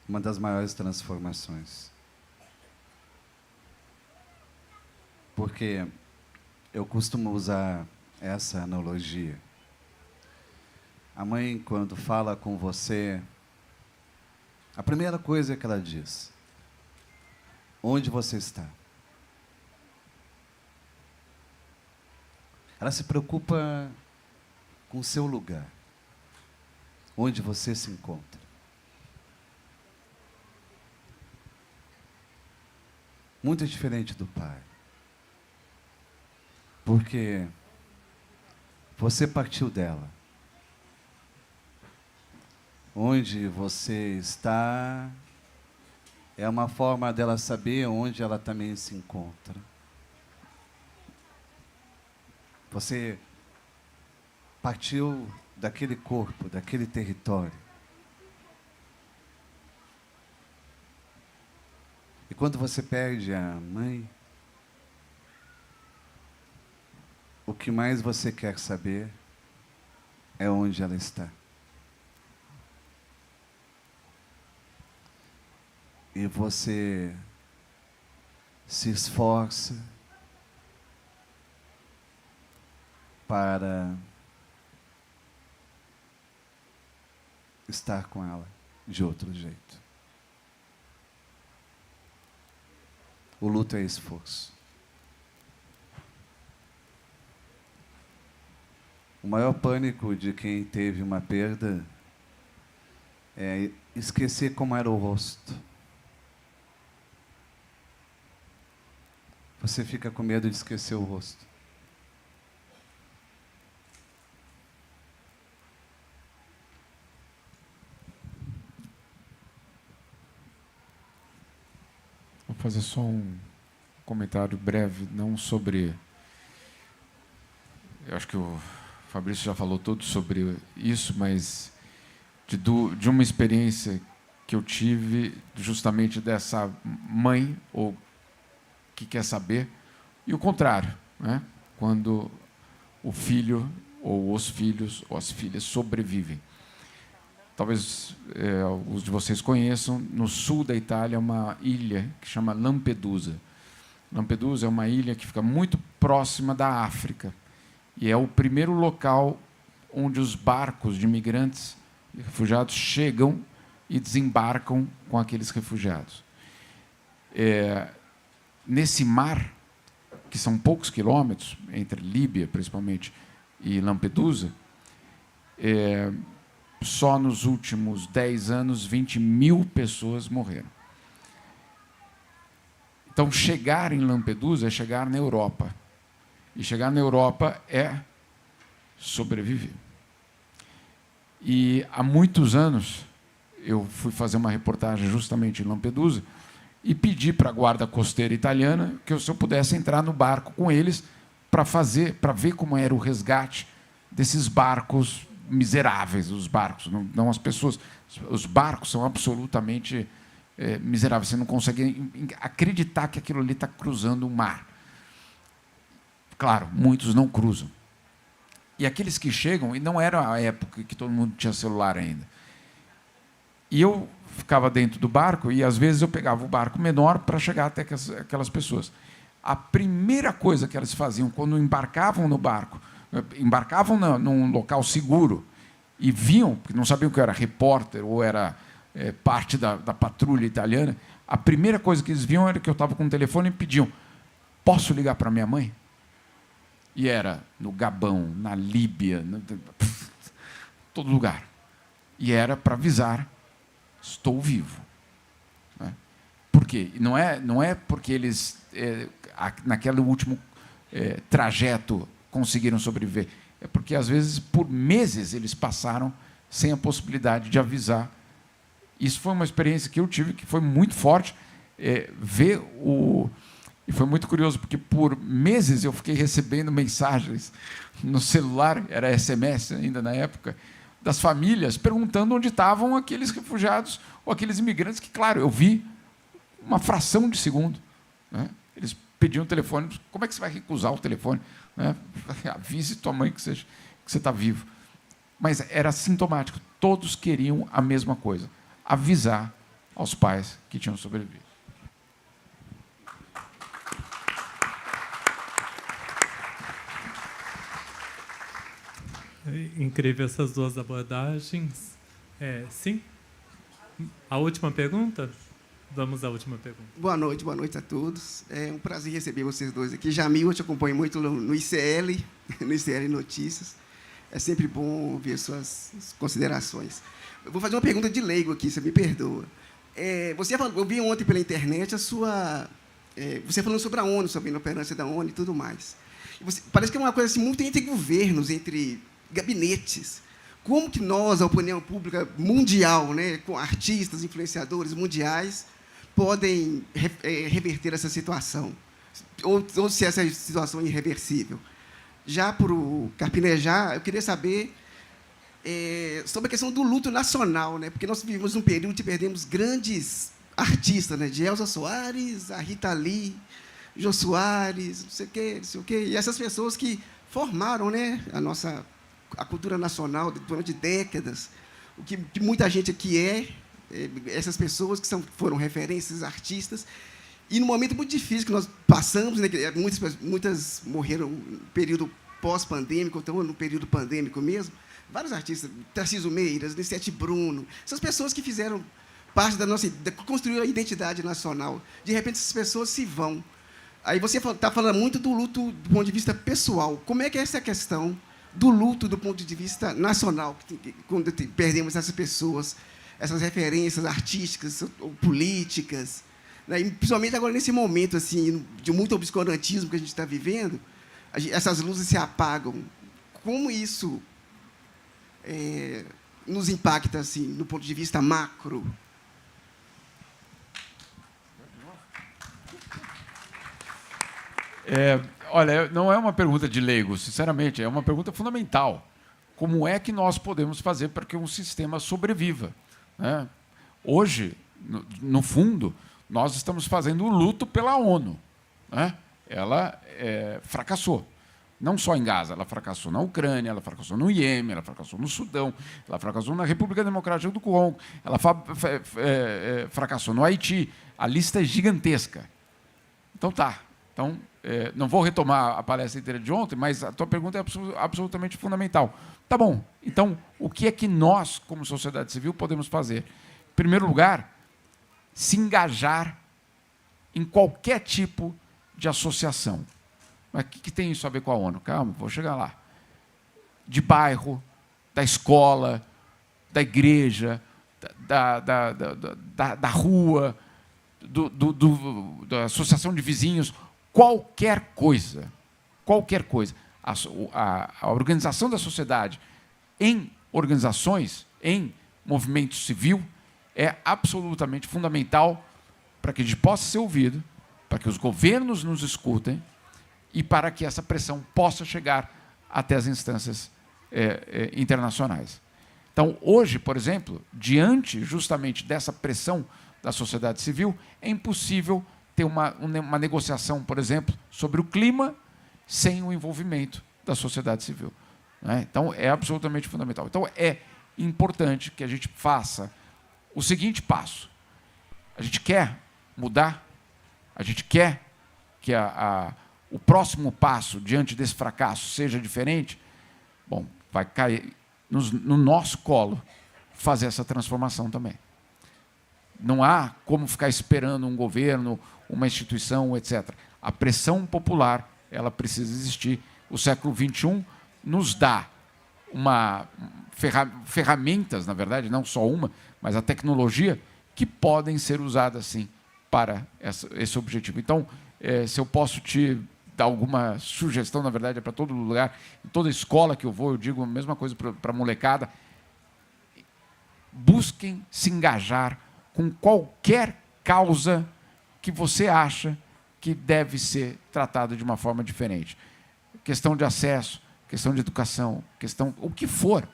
uma das maiores transformações. Porque eu costumo usar essa analogia. A mãe, quando fala com você, a primeira coisa que ela diz: onde você está? Ela se preocupa com o seu lugar, onde você se encontra. Muito diferente do pai. Porque você partiu dela. Onde você está é uma forma dela saber onde ela também se encontra. Você partiu daquele corpo, daquele território. E quando você perde a mãe, o que mais você quer saber é onde ela está. E você se esforça para estar com ela de outro jeito. O luto é esforço. O maior pânico de quem teve uma perda é esquecer como era o rosto. Você fica com medo de esquecer o rosto. Vou fazer só um comentário breve, não sobre... Eu acho que o Fabrício já falou tudo sobre isso, mas de uma experiência que eu tive justamente dessa mãe, ou que quer saber, e o contrário, né? Quando o filho, ou os filhos, ou as filhas sobrevivem. Talvez alguns de vocês conheçam, no sul da Itália, uma ilha que chama Lampedusa. Lampedusa é uma ilha que fica muito próxima da África, e é o primeiro local onde os barcos de imigrantes e refugiados chegam e desembarcam com aqueles refugiados. Nesse mar, que são poucos quilômetros, entre Líbia, principalmente, e Lampedusa, só nos últimos 10 anos, 20 mil pessoas morreram. Então, chegar em Lampedusa é chegar na Europa. E chegar na Europa é sobreviver. E há muitos anos, eu fui fazer uma reportagem justamente em Lampedusa e pedi para a guarda costeira italiana que se eu pudesse entrar no barco com eles para ver como era o resgate desses barcos miseráveis, os barcos, não as pessoas. Os barcos são absolutamente miseráveis. Você não consegue acreditar que aquilo ali está cruzando o mar. Claro, muitos não cruzam. E aqueles que chegam, e não era a época que todo mundo tinha celular ainda. E eu ficava dentro do barco e, às vezes, eu pegava o barco menor para chegar até aquelas pessoas. A primeira coisa que elas faziam quando embarcavam no barco, embarcavam num local seguro e viam, porque não sabiam que eu era repórter ou era parte da patrulha italiana, a primeira coisa que eles viam era que eu estava com o telefone e pediam: posso ligar para minha mãe? E era no Gabão, na Líbia, todo lugar. E era para avisar: estou vivo. Por quê? Não é porque eles, naquele último trajeto, conseguiram sobreviver. É porque, às vezes, por meses, eles passaram sem a possibilidade de avisar. Isso foi uma experiência que eu tive, que foi muito forte. E foi muito curioso, porque por meses eu fiquei recebendo mensagens no celular, era SMS ainda na época, das famílias perguntando onde estavam aqueles refugiados ou aqueles imigrantes que, claro, eu vi uma fração de segundo. Eles pediam o telefone. Como é que você vai recusar o telefone? Avise tua mãe que você está vivo. Mas era sintomático. Todos queriam a mesma coisa: avisar aos pais que tinham sobrevivido. Incrível essas duas abordagens. Sim? A última pergunta? Vamos à última pergunta. Boa noite a todos. É um prazer receber vocês dois aqui. Jamil, eu te acompanho muito no ICL, no ICL Notícias. É sempre bom ouvir suas considerações. Eu vou fazer uma pergunta de leigo aqui, você me perdoa. Eu vi ontem pela internet você falando sobre a ONU, sobre a inoperância da ONU e tudo mais. Parece que é uma coisa assim, muito entre governos, entre gabinetes. Como que nós, a opinião pública mundial, com artistas, influenciadores mundiais, podem reverter essa situação? Ou se essa situação é irreversível? Já para o Carpinejar, eu queria saber sobre a questão do luto nacional, porque nós vivemos um período que perdemos grandes artistas, de Elza Soares, a Rita Lee, Jô Soares, não sei o quê, e essas pessoas que formaram a cultura nacional durante décadas, o que muita gente aqui essas pessoas que foram referências, artistas, e num momento muito difícil que nós passamos, muitas morreram no período pós-pandêmico, então no período pandêmico mesmo, vários artistas, Tarcísio Meiras, Nicete Bruno, essas pessoas que fizeram parte construíram a identidade nacional. De repente, essas pessoas se vão. Aí você está falando muito do luto do ponto de vista pessoal. Como é que é essa questão do luto do ponto de vista nacional, quando perdemos essas pessoas, essas referências artísticas ou políticas, e principalmente agora nesse momento assim, de muito obscurantismo que a gente está vivendo, essas luzes se apagam. Como isso nos impacta assim, no ponto de vista macro? Olha, não é uma pergunta de leigo, sinceramente, é uma pergunta fundamental. Como é que nós podemos fazer para que um sistema sobreviva? Hoje, no fundo, nós estamos fazendo o luto pela ONU. Ela fracassou. Não só em Gaza, ela fracassou na Ucrânia, ela fracassou no Iêmen, ela fracassou no Sudão, ela fracassou na República Democrática do Congo, ela fracassou no Haiti. A lista é gigantesca. Então, tá. Então, não vou retomar a palestra inteira de ontem, mas a tua pergunta é absolutamente fundamental. Tá bom, então, o que é que nós, como sociedade civil, podemos fazer? Em primeiro lugar, se engajar em qualquer tipo de associação. Mas o que tem isso a ver com a ONU? Calma, vou chegar lá. De bairro, da escola, da igreja, da rua, da associação de vizinhos, qualquer coisa. Qualquer coisa. A organização da sociedade em organizações, em movimento civil, é absolutamente fundamental para que a gente possa ser ouvido, para que os governos nos escutem e para que essa pressão possa chegar até as instâncias internacionais. Então, hoje, por exemplo, diante justamente dessa pressão da sociedade civil, é impossível ter uma negociação, por exemplo, sobre o clima sem o envolvimento da sociedade civil. Né? Então, é absolutamente fundamental. Então, é importante que a gente faça o seguinte passo. A gente quer mudar, a gente quer que o próximo passo diante desse fracasso seja diferente. Bom, vai cair no nosso colo fazer essa transformação também. Não há como ficar esperando um governo, uma instituição, etc. A pressão popular, ela precisa existir. O século XXI nos dá ferramentas, na verdade, não só uma, mas a tecnologia, que podem ser usadas, sim, para esse objetivo. Então, se eu posso te dar alguma sugestão, na verdade, é para todo lugar, em toda escola que eu vou, eu digo a mesma coisa para a molecada, busquem se engajar com qualquer causa que você acha que deve ser tratada de uma forma diferente. Questão de acesso, questão de educação, o que for,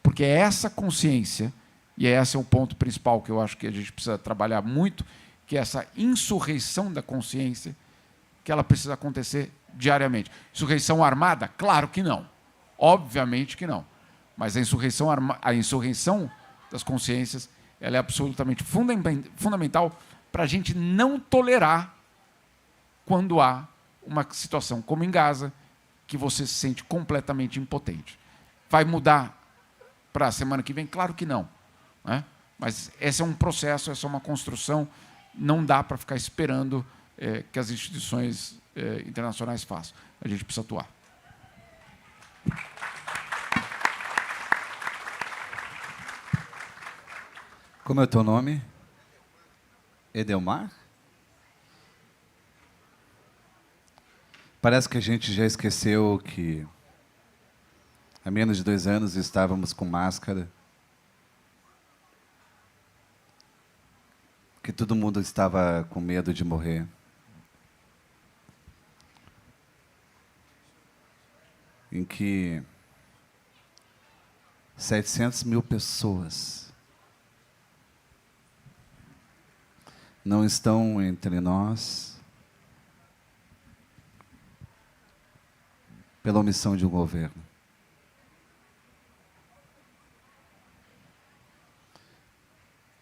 porque é essa consciência, e esse é o ponto principal que eu acho que a gente precisa trabalhar muito, que é essa insurreição da consciência, que ela precisa acontecer diariamente. Insurreição armada? Claro que não. Obviamente que não. Mas a insurreição das consciências, ela é absolutamente fundamental para a gente não tolerar quando há uma situação como em Gaza, que você se sente completamente impotente. Vai mudar para a semana que vem? Claro que não. Né? Mas esse é um processo, essa é uma construção, não dá para ficar esperando que as instituições internacionais façam. A gente precisa atuar. Como é o teu nome? Edelmar? Parece que a gente já esqueceu que há menos de 2 anos estávamos com máscara, que todo mundo estava com medo de morrer. Em que 700 mil pessoas não estão entre nós pela omissão de um governo.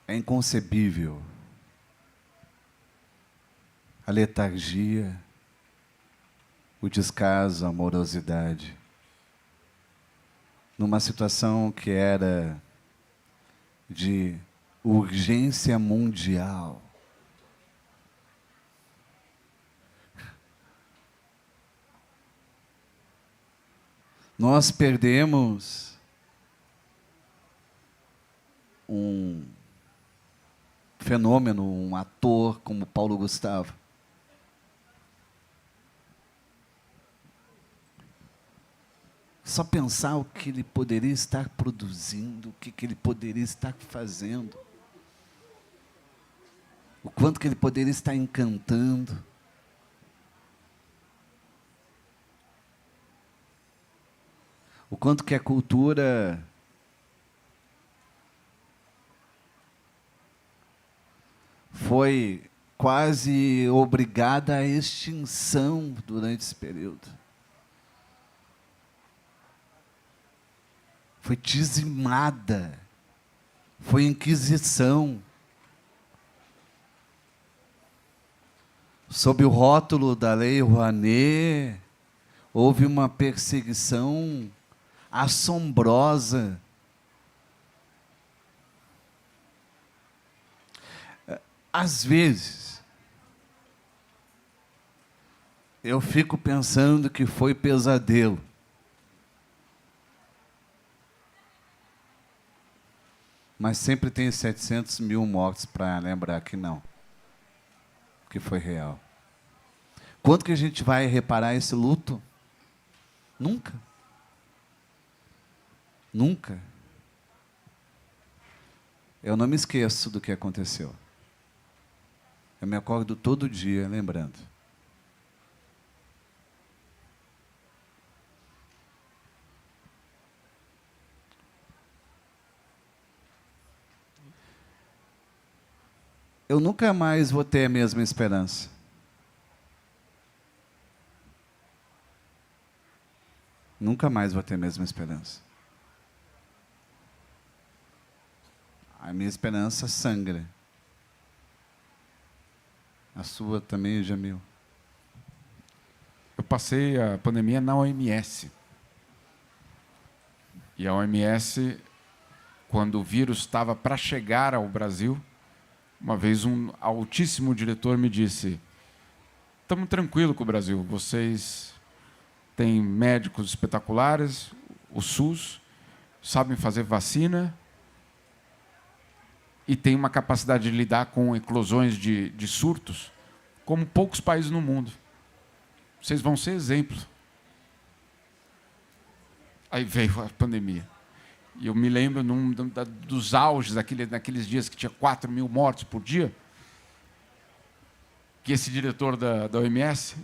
É inconcebível a letargia, o descaso, a morosidade, numa situação que era de urgência mundial. Nós perdemos um fenômeno, um ator como Paulo Gustavo. Só pensar o que ele poderia estar produzindo, o que ele poderia estar fazendo, o quanto que ele poderia estar encantando. O quanto que a cultura foi quase obrigada à extinção durante esse período. Foi dizimada, foi inquisição. sob o rótulo da Lei Rouanet, houve uma perseguição assombrosa. Às vezes, eu fico pensando que foi pesadelo. Mas sempre tem 700 mil mortos para lembrar que não, que foi real. Quando que a gente vai reparar esse luto? Nunca. Nunca. Eu não me esqueço do que aconteceu. Eu me acordo todo dia lembrando. Eu nunca mais vou ter a mesma esperança. Nunca mais vou ter a mesma esperança. A minha esperança sangra. A sua também, Jamil? Eu passei a pandemia na OMS. E a OMS, quando o vírus estava para chegar ao Brasil, uma vez um altíssimo diretor me disse: estamos tranquilos com o Brasil, vocês têm médicos espetaculares, o SUS, sabem fazer vacina e tem uma capacidade de lidar com eclosões de surtos como poucos países no mundo. Vocês vão ser exemplo. Aí veio a pandemia. E eu me lembro dos auges, naqueles dias que tinha 4 mil mortos por dia, que esse diretor da OMS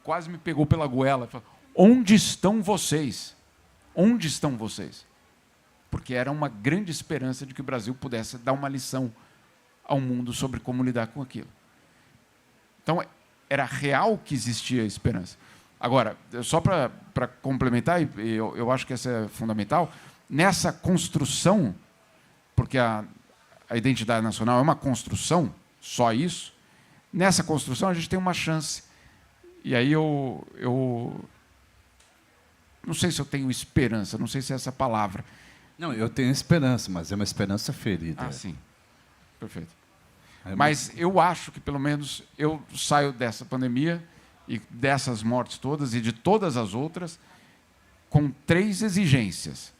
quase me pegou pela goela e falou: onde estão vocês? Onde estão vocês? Porque era uma grande esperança de que o Brasil pudesse dar uma lição ao mundo sobre como lidar com aquilo. Então, era real que existia esperança. Agora, só para complementar, e eu acho que essa é fundamental, nessa construção, porque a identidade nacional é uma construção, só isso, nessa construção a gente tem uma chance. E aí eu não sei se eu tenho esperança, não sei se é essa palavra. Não, eu tenho esperança, mas é uma esperança ferida. Ah, sim. Perfeito. Mas eu acho que, pelo menos, eu saio dessa pandemia e dessas mortes todas e de todas as outras com 3 exigências.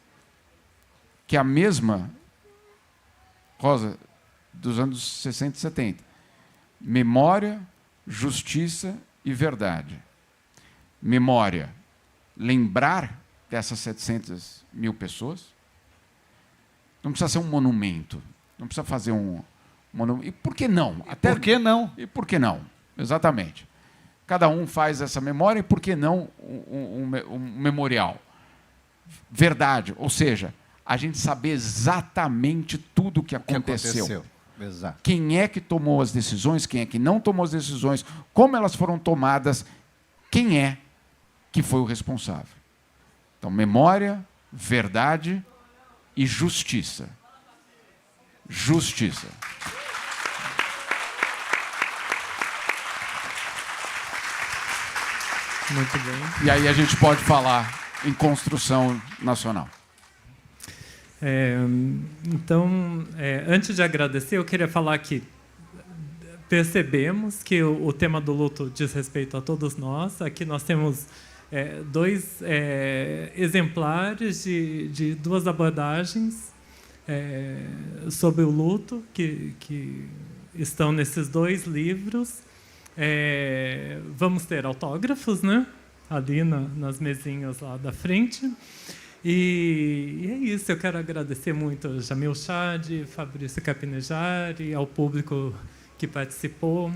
Que é a mesma, Rosa, dos anos 60 e 70. Memória, justiça e verdade. Memória, lembrar dessas 700 mil pessoas. Não precisa ser um monumento, não precisa fazer um monumento. E por que não? Por que não? E por que não? Exatamente. Cada um faz essa memória, e por que não um memorial? Verdade, ou seja, a gente saber exatamente tudo o que aconteceu. Exato. Quem é que tomou as decisões, quem é que não tomou as decisões, como elas foram tomadas, quem é que foi o responsável. Então, memória, verdade e justiça. Justiça. Muito bem. E aí a gente pode falar em construção nacional. Então, antes de agradecer, eu queria falar que percebemos que o tema do luto diz respeito a todos nós. Aqui nós temos 2 exemplares de 2 abordagens sobre o luto que estão nesses 2 livros. Vamos ter autógrafos, né? Ali nas mesinhas lá da frente. E é isso, eu quero agradecer muito a Jamil Chad, Fabrício Capinejari, ao público que participou.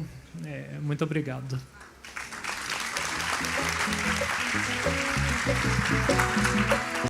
Muito obrigado.